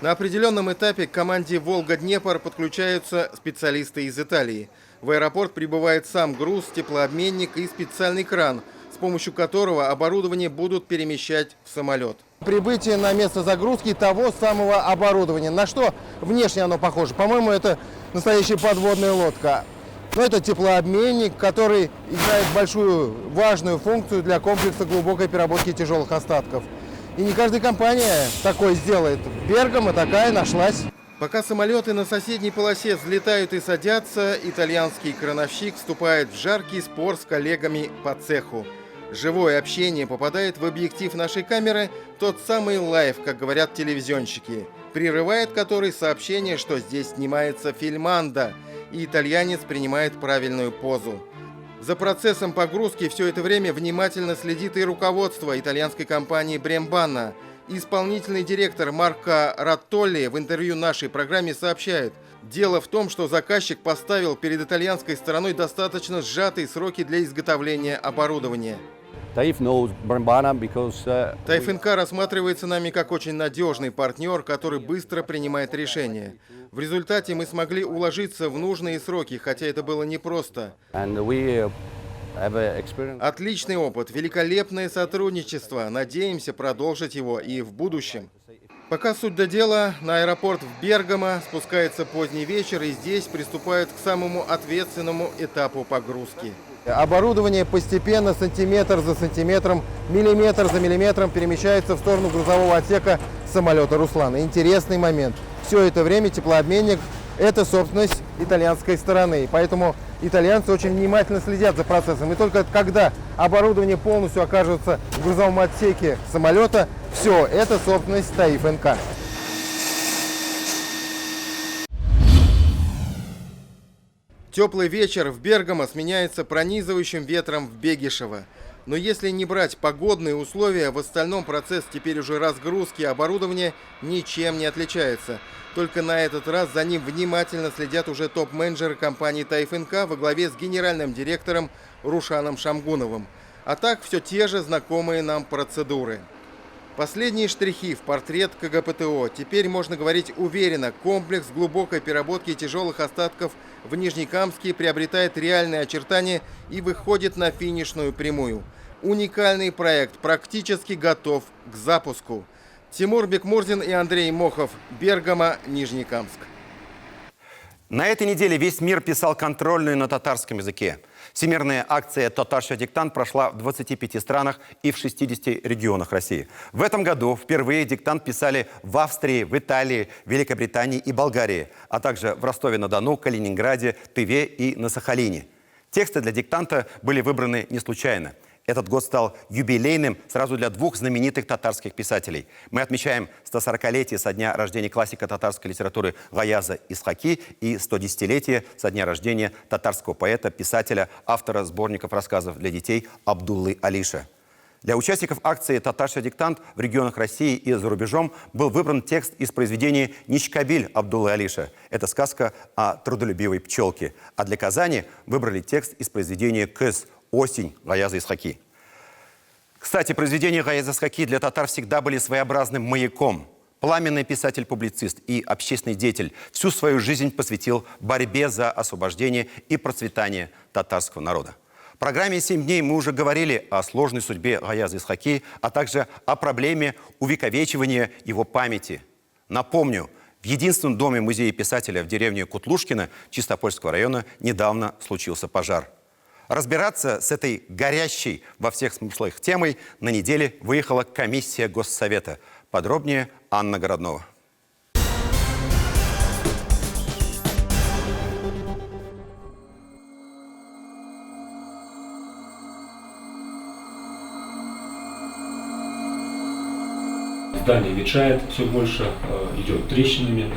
На определенном этапе к команде «Волга-Днепр» подключаются специалисты из Италии. В аэропорт прибывает сам груз, теплообменник и специальный кран, с помощью которого оборудование будут перемещать в самолет. Прибытие на место загрузки того самого оборудования. На что внешне оно похоже? По-моему, это настоящая подводная лодка. Но это теплообменник, который играет большую важную функцию для комплекса глубокой переработки тяжелых остатков. И не каждая компания такое сделает. В Бергамо такая нашлась. Пока самолеты на соседней полосе взлетают и садятся, итальянский крановщик вступает в жаркий спор с коллегами по цеху. Живое общение попадает в объектив нашей камеры, тот самый лайв, как говорят телевизионщики, прерывает который сообщение, что здесь снимается фильманда, и итальянец принимает правильную позу. За процессом погрузки все это время внимательно следит и руководство итальянской компании Brambilla. Исполнительный директор Марко Раттолли в интервью нашей программе сообщает: дело в том, что заказчик поставил перед итальянской стороной достаточно сжатые сроки для изготовления оборудования. ТАИФ-НК рассматривается нами как очень надежный партнер, который быстро принимает решения. В результате мы смогли уложиться в нужные сроки, хотя это было непросто. Отличный опыт, великолепное сотрудничество. Надеемся продолжить его и в будущем. Пока суть до дела, на аэропорт в Бергамо спускается поздний вечер, и здесь приступают к самому ответственному этапу погрузки. Оборудование постепенно, сантиметр за сантиметром, миллиметр за миллиметром перемещается в сторону грузового отсека самолета «Руслан». Интересный момент. Все это время теплообменник – это собственность итальянской стороны. Поэтому итальянцы очень внимательно следят за процессом. И только когда оборудование полностью окажется в грузовом отсеке самолета, все, это собственность ТАИФ-НК. Теплый вечер в Бергамо сменяется пронизывающим ветром в Бегишево. Но если не брать погодные условия, в остальном процесс теперь уже разгрузки оборудования ничем не отличается. Только на этот раз за ним внимательно следят уже топ-менеджеры компании ТАИФ-НК во главе с генеральным директором Рушаном Шамгуновым. А так все те же знакомые нам процедуры. Последние штрихи в портрет КГПТО. Теперь можно говорить уверенно, комплекс глубокой переработки тяжелых остатков в Нижнекамске приобретает реальные очертания и выходит на финишную прямую. Уникальный проект практически готов к запуску. Тимур Бекмурзин и Андрей Мохов. Бергамо, Нижнекамск. На этой неделе весь мир писал контрольную на татарском языке. Всемирная акция «Татарский диктант» прошла в 25 странах и в 60 регионах России. В этом году впервые диктант писали в Австрии, в Италии, Великобритании и Болгарии, а также в Ростове-на-Дону, Калининграде, Тыве и на Сахалине. Тексты для диктанта были выбраны не случайно. Этот год стал юбилейным сразу для двух знаменитых татарских писателей. Мы отмечаем 140-летие со дня рождения классика татарской литературы Гаяза Исхаки и 110-летие со дня рождения татарского поэта, писателя, автора сборников рассказов для детей Абдуллы Алиша. Для участников акции «Татарский диктант» в регионах России и за рубежом был выбран текст из произведения «Ничкабиль» Абдуллы Алиша. Это сказка о трудолюбивой пчелке. А для Казани выбрали текст из произведения «Кыз. Осень» Гаяза Исхаки. Кстати, произведения Гаяза Исхаки для татар всегда были своеобразным маяком. Пламенный писатель-публицист и общественный деятель всю свою жизнь посвятил борьбе за освобождение и процветание татарского народа. В программе «7 дней» мы уже говорили о сложной судьбе Гаяза Исхаки, а также о проблеме увековечивания его памяти. Напомню, в единственном доме музея писателя в деревне Кутлушкино Чистопольского района недавно случился пожар. Разбираться с этой горящей во всех смыслах темой на неделе выехала комиссия Госсовета. Подробнее Анна Городнова. Здание ветшает, все больше идет трещинами.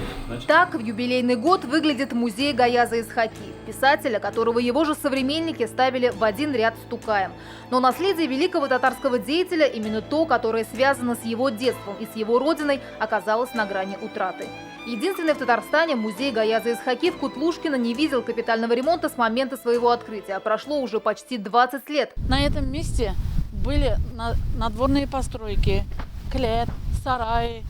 Так в юбилейный год выглядит музей Гаяза Исхаки, писателя, которого его же современники ставили в один ряд с Тукаем. Но наследие великого татарского деятеля, именно то, которое связано с его детством и с его родиной, оказалось на грани утраты. Единственный в Татарстане музей Гаяза Исхаки в Кутлушкино не видел капитального ремонта с момента своего открытия. Прошло уже почти 20 лет. На этом месте были надворные постройки, клет, сараи,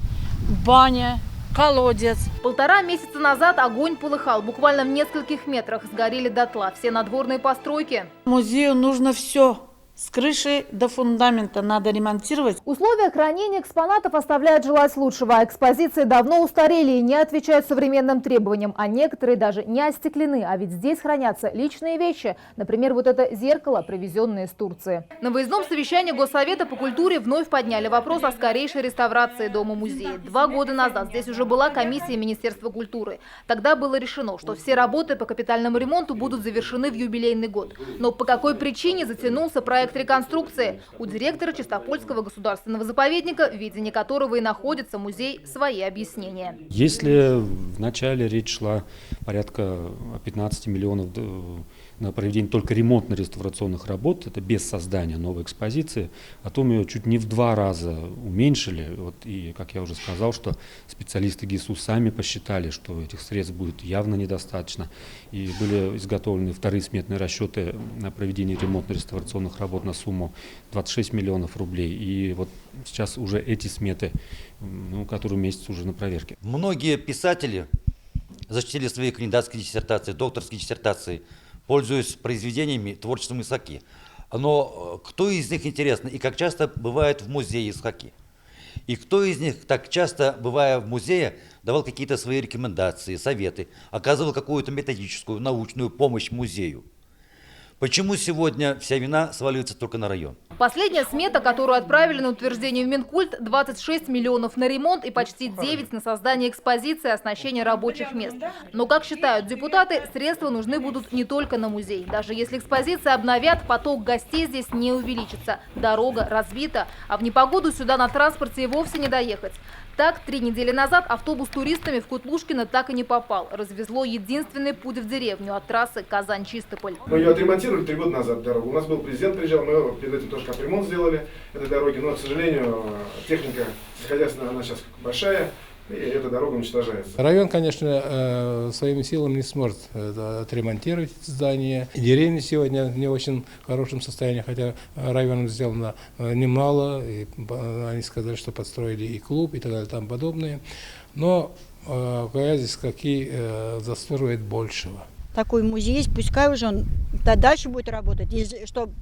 баня, колодец. 1,5 месяца назад огонь полыхал. Буквально в нескольких метрах сгорели дотла все надворные постройки. Музею нужно все. С крыши до фундамента надо ремонтировать. Условия хранения экспонатов оставляют желать лучшего. Экспозиции давно устарели и не отвечают современным требованиям, а некоторые даже не остеклены. А ведь здесь хранятся личные вещи. Например, вот это зеркало, привезенное из Турции. На выездном совещании Госсовета по культуре вновь подняли вопрос о скорейшей реставрации дома-музея. 2 года назад здесь уже была комиссия Министерства культуры. Тогда было решено, что все работы по капитальному ремонту будут завершены в юбилейный год. Но по какой причине затянулся проект реконструкции? У директора Чистопольского государственного заповедника, в видении которого и находится музей, свои объяснения. Если вначале речь шла порядка 15 миллионов на проведение только ремонтно-реставрационных работ, это без создания новой экспозиции, а то мы ее чуть не в 2 раза уменьшили. Вот, и, как я уже сказал, что специалисты ГИСУ сами посчитали, что этих средств будет явно недостаточно. И были изготовлены вторые сметные расчеты на проведение ремонтно-реставрационных работ на сумму 26 миллионов рублей. И вот сейчас уже эти сметы, который месяц уже на проверке. Многие писатели защитили свои кандидатские диссертации, докторские диссертации, пользуясь произведениями творчеством Исхаки. Но кто из них, интересно, и как часто бывает в музее Исхаки? И кто из них, так часто бывая в музее, давал какие-то свои рекомендации, советы, оказывал какую-то методическую, научную помощь музею? Почему сегодня вся вина сваливается только на район? Последняя смета, которую отправили на утверждение в Минкульт, 26 миллионов на ремонт и почти 9 на создание экспозиции и оснащение рабочих мест. Но, как считают депутаты, средства нужны будут не только на музей. Даже если экспозиции обновят, поток гостей здесь не увеличится. Дорога разбита, а в непогоду сюда на транспорте и вовсе не доехать. Так, 3 недели назад автобус с туристами в Кутлушкино так и не попал. Развезло единственный путь в деревню от трассы Казань-Чистополь. Мы ее отремонтировали 3 года назад дорогу. У нас был президент, приезжал, мы перед этим тоже капремонт сделали этой дороги. Но, к сожалению, техника сельскохозяйственная, она сейчас большая, и эта дорога уничтожается. Район, конечно, своими силами не сможет отремонтировать здание. Деревня сегодня в не очень хорошем состоянии, хотя районом сделано немало. И они сказали, что подстроили и клуб, и так далее, там подобное. Но Гаяза Исхаки заслуживает большего. Такой музей есть, пускай уже он дальше будет работать, чтобы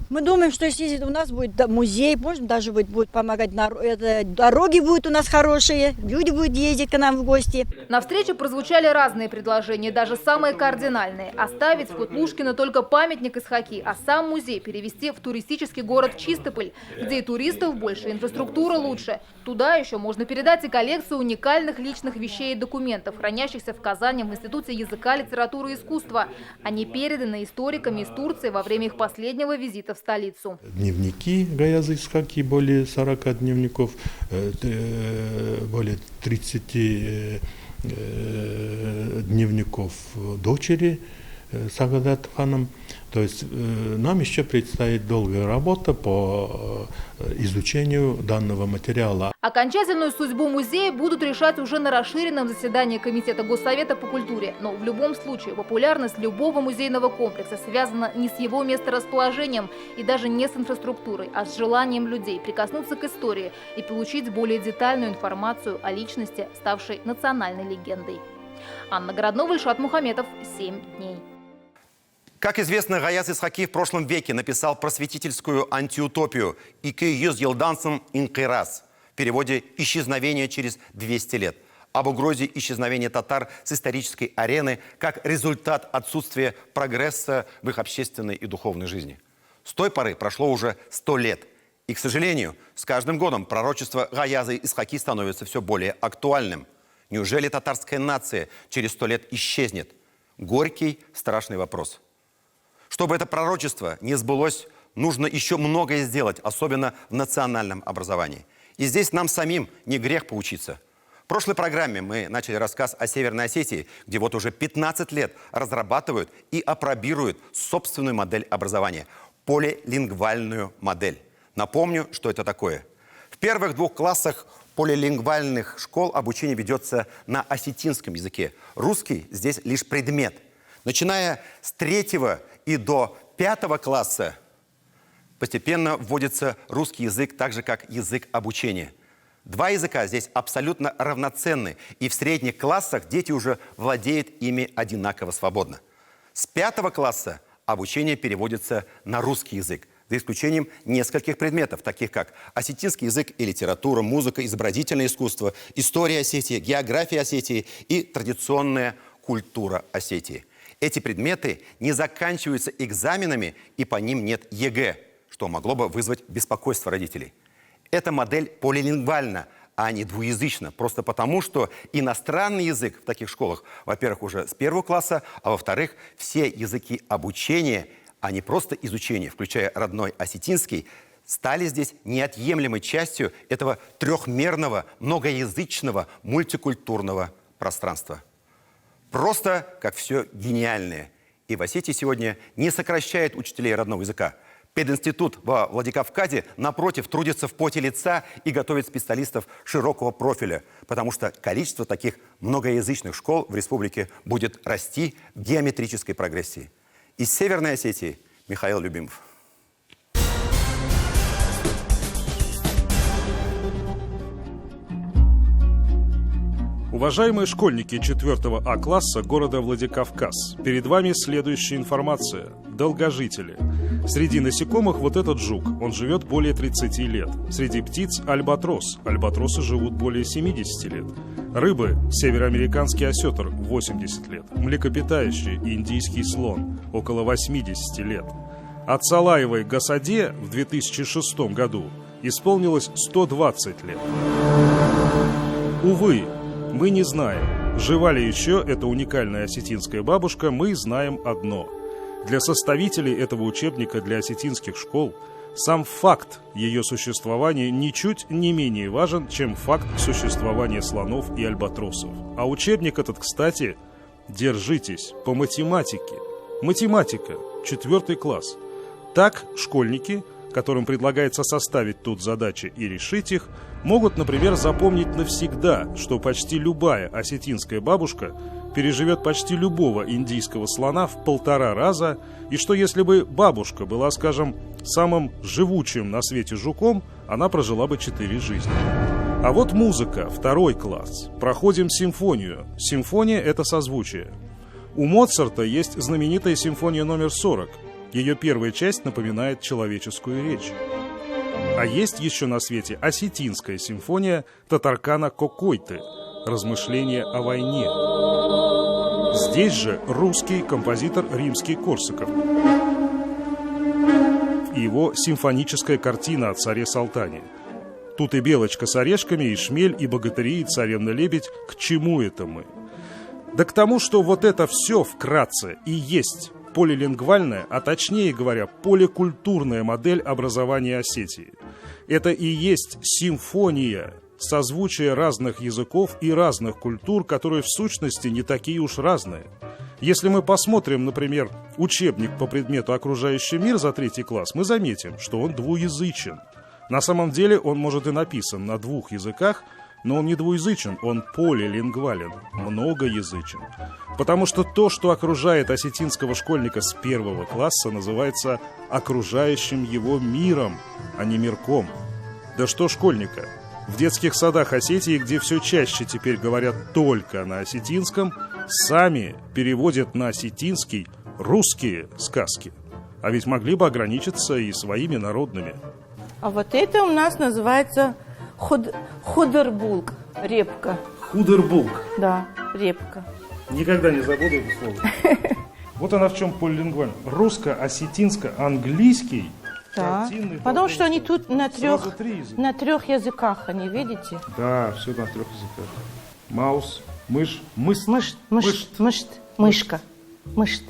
Мы думаем, что если у нас будет музей, может даже будет помогать, дороги будут у нас хорошие, люди будут ездить к нам в гости. На встрече прозвучали разные предложения, даже самые кардинальные. Оставить в Кутлушкино только памятник Исхаки, а сам музей перевести в туристический город Чистополь, где и туристов больше, инфраструктура лучше. Туда еще можно передать и коллекцию уникальных личных вещей и документов, хранящихся в Казани в Институте языка, литературы и искусства. Они переданы историками из Турции во время их последнего визита в столицу. Дневники Гаяза Исхаки, более 40 дневников, более 30 дневников дочери Сагадат ханом. То есть нам еще предстоит долгая работа по изучению данного материала. Окончательную судьбу музея будут решать уже на расширенном заседании Комитета Госсовета по культуре. Но в любом случае популярность любого музейного комплекса связана не с его месторасположением и даже не с инфраструктурой, а с желанием людей прикоснуться к истории и получить более детальную информацию о личности, ставшей национальной легендой. Анна Городнова, Ильшат Мухаметов, 7 дней. Как известно, Гаяз Исхаки в прошлом веке написал просветительскую антиутопию «Ики юз елдансом инкирас» в переводе «Исчезновение через 200 лет», об угрозе исчезновения татар с исторической арены как результат отсутствия прогресса в их общественной и духовной жизни. С той поры прошло уже 100 лет. И, к сожалению, с каждым годом пророчество Гаяза Исхаки становится все более актуальным. Неужели татарская нация через 100 лет исчезнет? Горький, страшный вопрос. Чтобы это пророчество не сбылось, нужно еще многое сделать, особенно в национальном образовании. И здесь нам самим не грех поучиться. В прошлой программе мы начали рассказ о Северной Осетии, где вот уже 15 лет разрабатывают и апробируют собственную модель образования – полилингвальную модель. Напомню, что это такое. В первых 2 классах полилингвальных школ обучение ведется на осетинском языке. Русский здесь лишь предмет. Начиная с 3-го и до 5-го класса постепенно вводится русский язык, так же как язык обучения. 2 языка здесь абсолютно равноценны, и в средних классах дети уже владеют ими одинаково свободно. С 5-го класса обучение переводится на русский язык, за исключением нескольких предметов, таких как осетинский язык и литература, музыка, изобразительное искусство, история Осетии, география Осетии и традиционная культура Осетии. Эти предметы не заканчиваются экзаменами, и по ним нет ЕГЭ, что могло бы вызвать беспокойство родителей. Эта модель полилингвальна, а не двуязычна, просто потому, что иностранный язык в таких школах, во-первых, уже с 1-го класса, а во-вторых, все языки обучения, а не просто изучения, включая родной осетинский, стали здесь неотъемлемой частью этого трехмерного, многоязычного, мультикультурного пространства. Просто как все гениальное. И в Осетии сегодня не сокращает учителей родного языка. Пединститут во Владикавказе, напротив, трудится в поте лица и готовит специалистов широкого профиля, потому что количество таких многоязычных школ в республике будет расти в геометрической прогрессии. Из Северной Осетии Михаил Любимов. Уважаемые школьники 4 А класса города Владикавказ, перед вами следующая информация. Долгожители. Среди насекомых вот этот жук, он живет более 30 лет. Среди птиц альбатрос, альбатросы живут более 70 лет. Рыбы – североамериканский осетр, 80 лет. Млекопитающие – индийский слон, около 80 лет. От Салаевой Гасаде в 2006 году исполнилось 120 лет. Увы, мы не знаем, жива ли еще эта уникальная осетинская бабушка, мы знаем одно. Для составителей этого учебника для осетинских школ сам факт ее существования ничуть не менее важен, чем факт существования слонов и альбатросов. А учебник этот, кстати, держитесь, по математике. Математика, 4 класс. Так школьники, которым предлагается составить тут задачи и решить их, могут, например, запомнить навсегда, что почти любая осетинская бабушка переживет почти любого индийского слона в 1,5 раза, и что если бы бабушка была, скажем, самым живучим на свете жуком, она прожила бы 4 жизни. А вот музыка, 2 класс. Проходим симфонию. Симфония – это созвучие. У Моцарта есть знаменитая симфония номер 40. Ее первая часть напоминает человеческую речь. А есть еще на свете осетинская симфония Татаркана Кокойты «Размышления о войне». Здесь же русский композитор Римский-Корсаков и его симфоническая картина о царе Салтане. Тут и белочка с орешками, и шмель, и богатыри, и царевна-лебедь. К чему это мы? Да к тому, что вот это все вкратце и есть полилингвальная, а точнее говоря, полекультурная модель образования Осетии. Это и есть симфония, созвучие разных языков и разных культур, которые в сущности не такие уж разные. Если мы посмотрим, например, учебник по предмету «Окружающий мир» за 3 класс, мы заметим, что он двуязычен. На самом деле он может и написан на 2 языках, но он не двуязычен, он полилингвален, многоязычен. Потому что то, что окружает осетинского школьника с 1 класса, называется окружающим его миром, а не мирком. Да что школьника? В детских садах Осетии, где все чаще теперь говорят только на осетинском, сами переводят на осетинский русские сказки. А ведь могли бы ограничиться и своими народными. А вот это у нас называется худербулк, репка. Худербулк. Да, репка. Никогда не забуду это слово. Вот она в чем полилингвальна. Русско-осетинско-английский. Да. Потому что они тут на 3 языках, они видите? Да, все на 3 языках. Маус, мышь, мышка, мышь.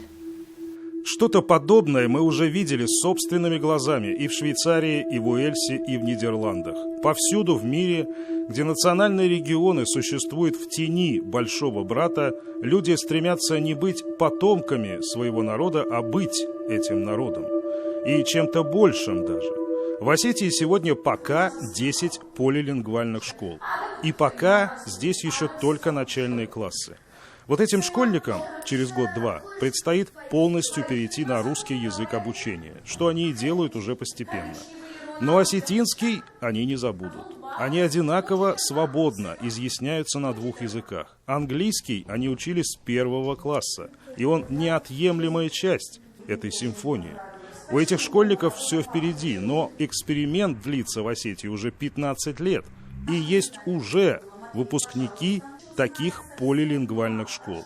Что-то подобное мы уже видели собственными глазами и в Швейцарии, и в Уэльсе, и в Нидерландах. Повсюду в мире, где национальные регионы существуют в тени большого брата, люди стремятся не быть потомками своего народа, а быть этим народом. И чем-то большим даже. В Осетии сегодня пока 10 полилингвальных школ. И пока здесь еще только начальные классы. Вот этим школьникам через год-два предстоит полностью перейти на русский язык обучения, что они и делают уже постепенно. Но осетинский они не забудут. Они одинаково свободно изъясняются на 2 языках. Английский они учили с 1 класса, и он неотъемлемая часть этой симфонии. У этих школьников все впереди, но эксперимент длится в Осетии уже 15 лет. И есть уже выпускники таких полилингвальных школ.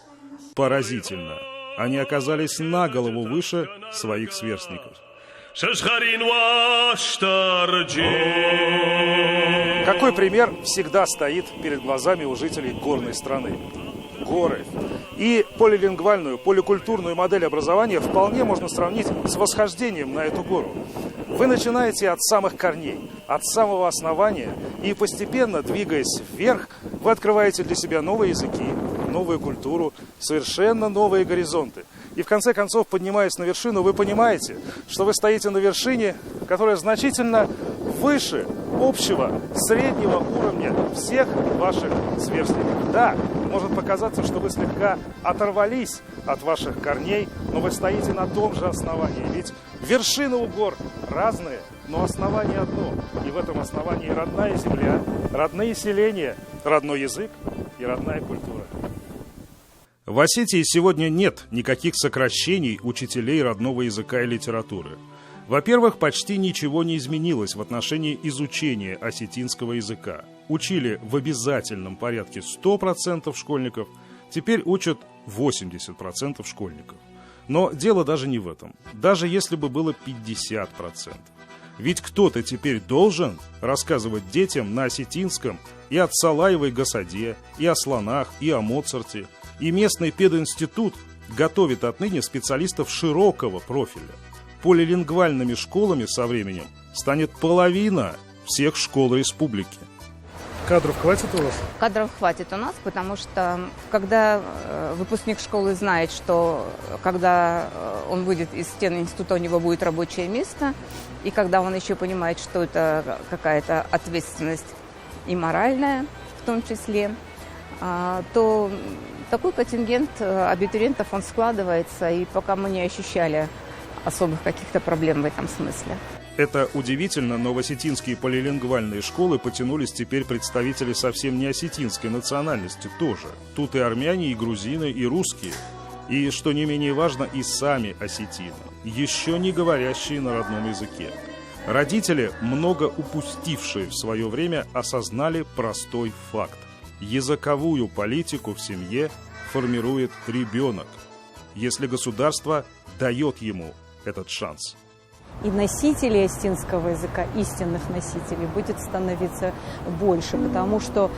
Поразительно. Они оказались на голову выше своих сверстников. Какой пример всегда стоит перед глазами у жителей горной страны? Горы. И полилингвальную, поликультурную модель образования вполне можно сравнить с восхождением на эту гору. Вы начинаете от самых корней, от самого основания, и постепенно, двигаясь вверх, вы открываете для себя новые языки, новую культуру, совершенно новые горизонты. И в конце концов, поднимаясь на вершину, вы понимаете, что вы стоите на вершине, которая значительно выше общего среднего уровня всех ваших сверстников. Да, может показаться, что вы слегка оторвались от ваших корней, но вы стоите на том же основании. Ведь вершины у гор разные, но основание одно. И в этом основании родная земля, родные селения, родной язык и родная культура. В Осетии сегодня нет никаких сокращений учителей родного языка и литературы. Во-первых, почти ничего не изменилось в отношении изучения осетинского языка. Учили в обязательном порядке 100% школьников, теперь учат 80% школьников. Но дело даже не в этом. Даже если бы было 50%. Ведь кто-то теперь должен рассказывать детям на осетинском и о Цалаевой Гасаде, и о слонах, и о Моцарте. И местный пединститут готовит отныне специалистов широкого профиля. Полилингвальными школами со временем станет половина всех школ республики. Кадров хватит у вас? Кадров хватит у нас, потому что когда выпускник школы знает, что когда он выйдет из стен института, у него будет рабочее место, и когда он еще понимает, что это какая-то ответственность и моральная в том числе, то такой контингент абитуриентов, он складывается, и пока мы не ощущали особых каких-то проблем в этом смысле. Это удивительно, но в осетинские полилингвальные школы потянулись теперь представители совсем не осетинской национальности тоже. Тут и армяне, и грузины, и русские. И, что не менее важно, и сами осетины, еще не говорящие на родном языке. Родители, много упустившие в свое время, осознали простой факт. Языковую политику в семье формирует ребенок, если государство дает ему этот шанс. И носителей осетинского языка, истинных носителей, будет становиться больше, потому что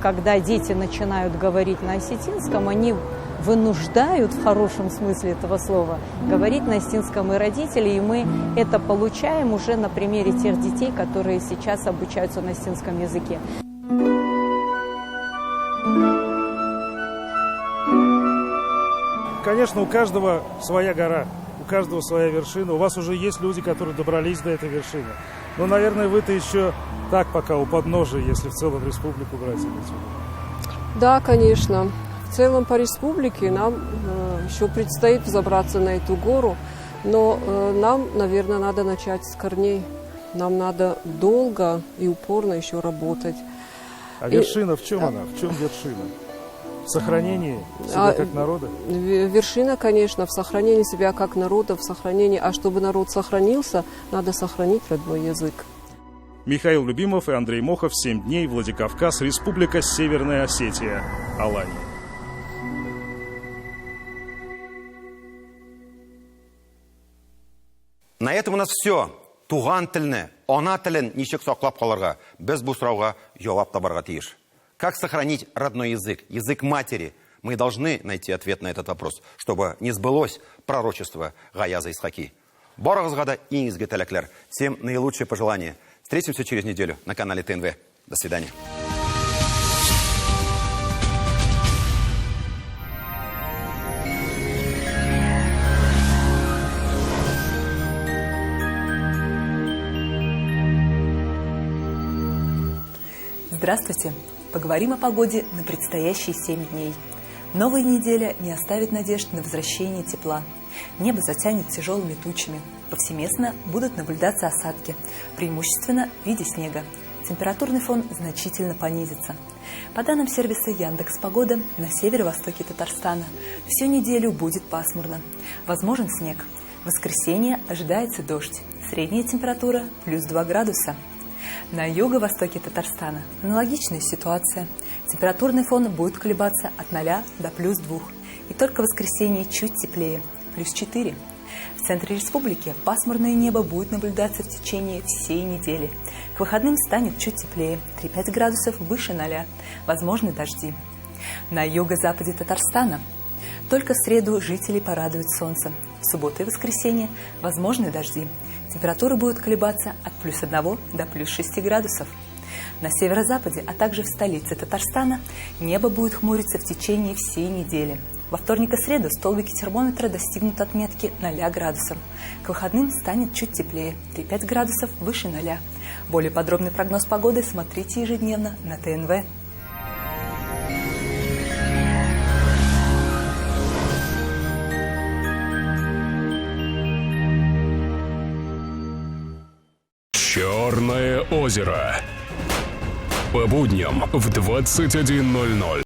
когда дети начинают говорить на осетинском, они вынуждают, в хорошем смысле этого слова, говорить на осетинском и родители, и мы это получаем уже на примере тех детей, которые сейчас обучаются на осетинском языке. Конечно, у каждого своя гора, у каждого своя вершина. У вас уже есть люди, которые добрались до этой вершины. Но, наверное, вы-то еще так пока у подножия, если в целом республику брать. Да, конечно. В целом по республике нам еще предстоит взобраться на эту гору. Но нам, наверное, надо начать с корней. Нам надо долго и упорно еще работать. А вершина в чем она? В чем вершина? В сохранении себя как народа? Вершина, конечно, в сохранении себя как народа, в сохранении. А чтобы народ сохранился, надо сохранить родной язык. Михаил Любимов и Андрей Мохов. 7 дней. Владикавказ. Республика Северная Осетия. Алания. На этом у нас все. Туган телне, ана телен ничек саклап калырга, без бу сурауга жавап табарга тиеш. Как сохранить родной язык, язык матери? Мы должны найти ответ на этот вопрос, чтобы не сбылось пророчество Гаяза Исхаки. Барыгызга да иңизге теләкләр. Всем наилучшие пожелания. Встретимся через неделю на канале ТНВ. До свидания. Здравствуйте! Поговорим о погоде на предстоящие 7 дней. Новая неделя не оставит надежд на возвращение тепла. Небо затянет тяжелыми тучами. Повсеместно будут наблюдаться осадки, преимущественно в виде снега. Температурный фон значительно понизится. По данным сервиса Яндекс.Погода, на северо-востоке Татарстана всю неделю будет пасмурно. Возможен снег. В воскресенье ожидается дождь. Средняя температура плюс 2 градуса. На юго-востоке Татарстана аналогичная ситуация. Температурный фон будет колебаться от 0 до плюс 2. И только в воскресенье чуть теплее, плюс 4. В центре республики пасмурное небо будет наблюдаться в течение всей недели. К выходным станет чуть теплее, 3-5 градусов выше 0. Возможны дожди. На юго-западе Татарстана только в среду жители порадуют солнцем. В субботу и воскресенье возможны дожди. Температура будет колебаться от плюс 1 до плюс 6 градусов. На северо-западе, а также в столице Татарстана небо будет хмуриться в течение всей недели. Во вторник и среду столбики термометра достигнут отметки 0 градусов. К выходным станет чуть теплее, 3-5 градусов выше 0. Более подробный прогноз погоды смотрите ежедневно на ТНВ. Черное озеро. По будням в 21:00.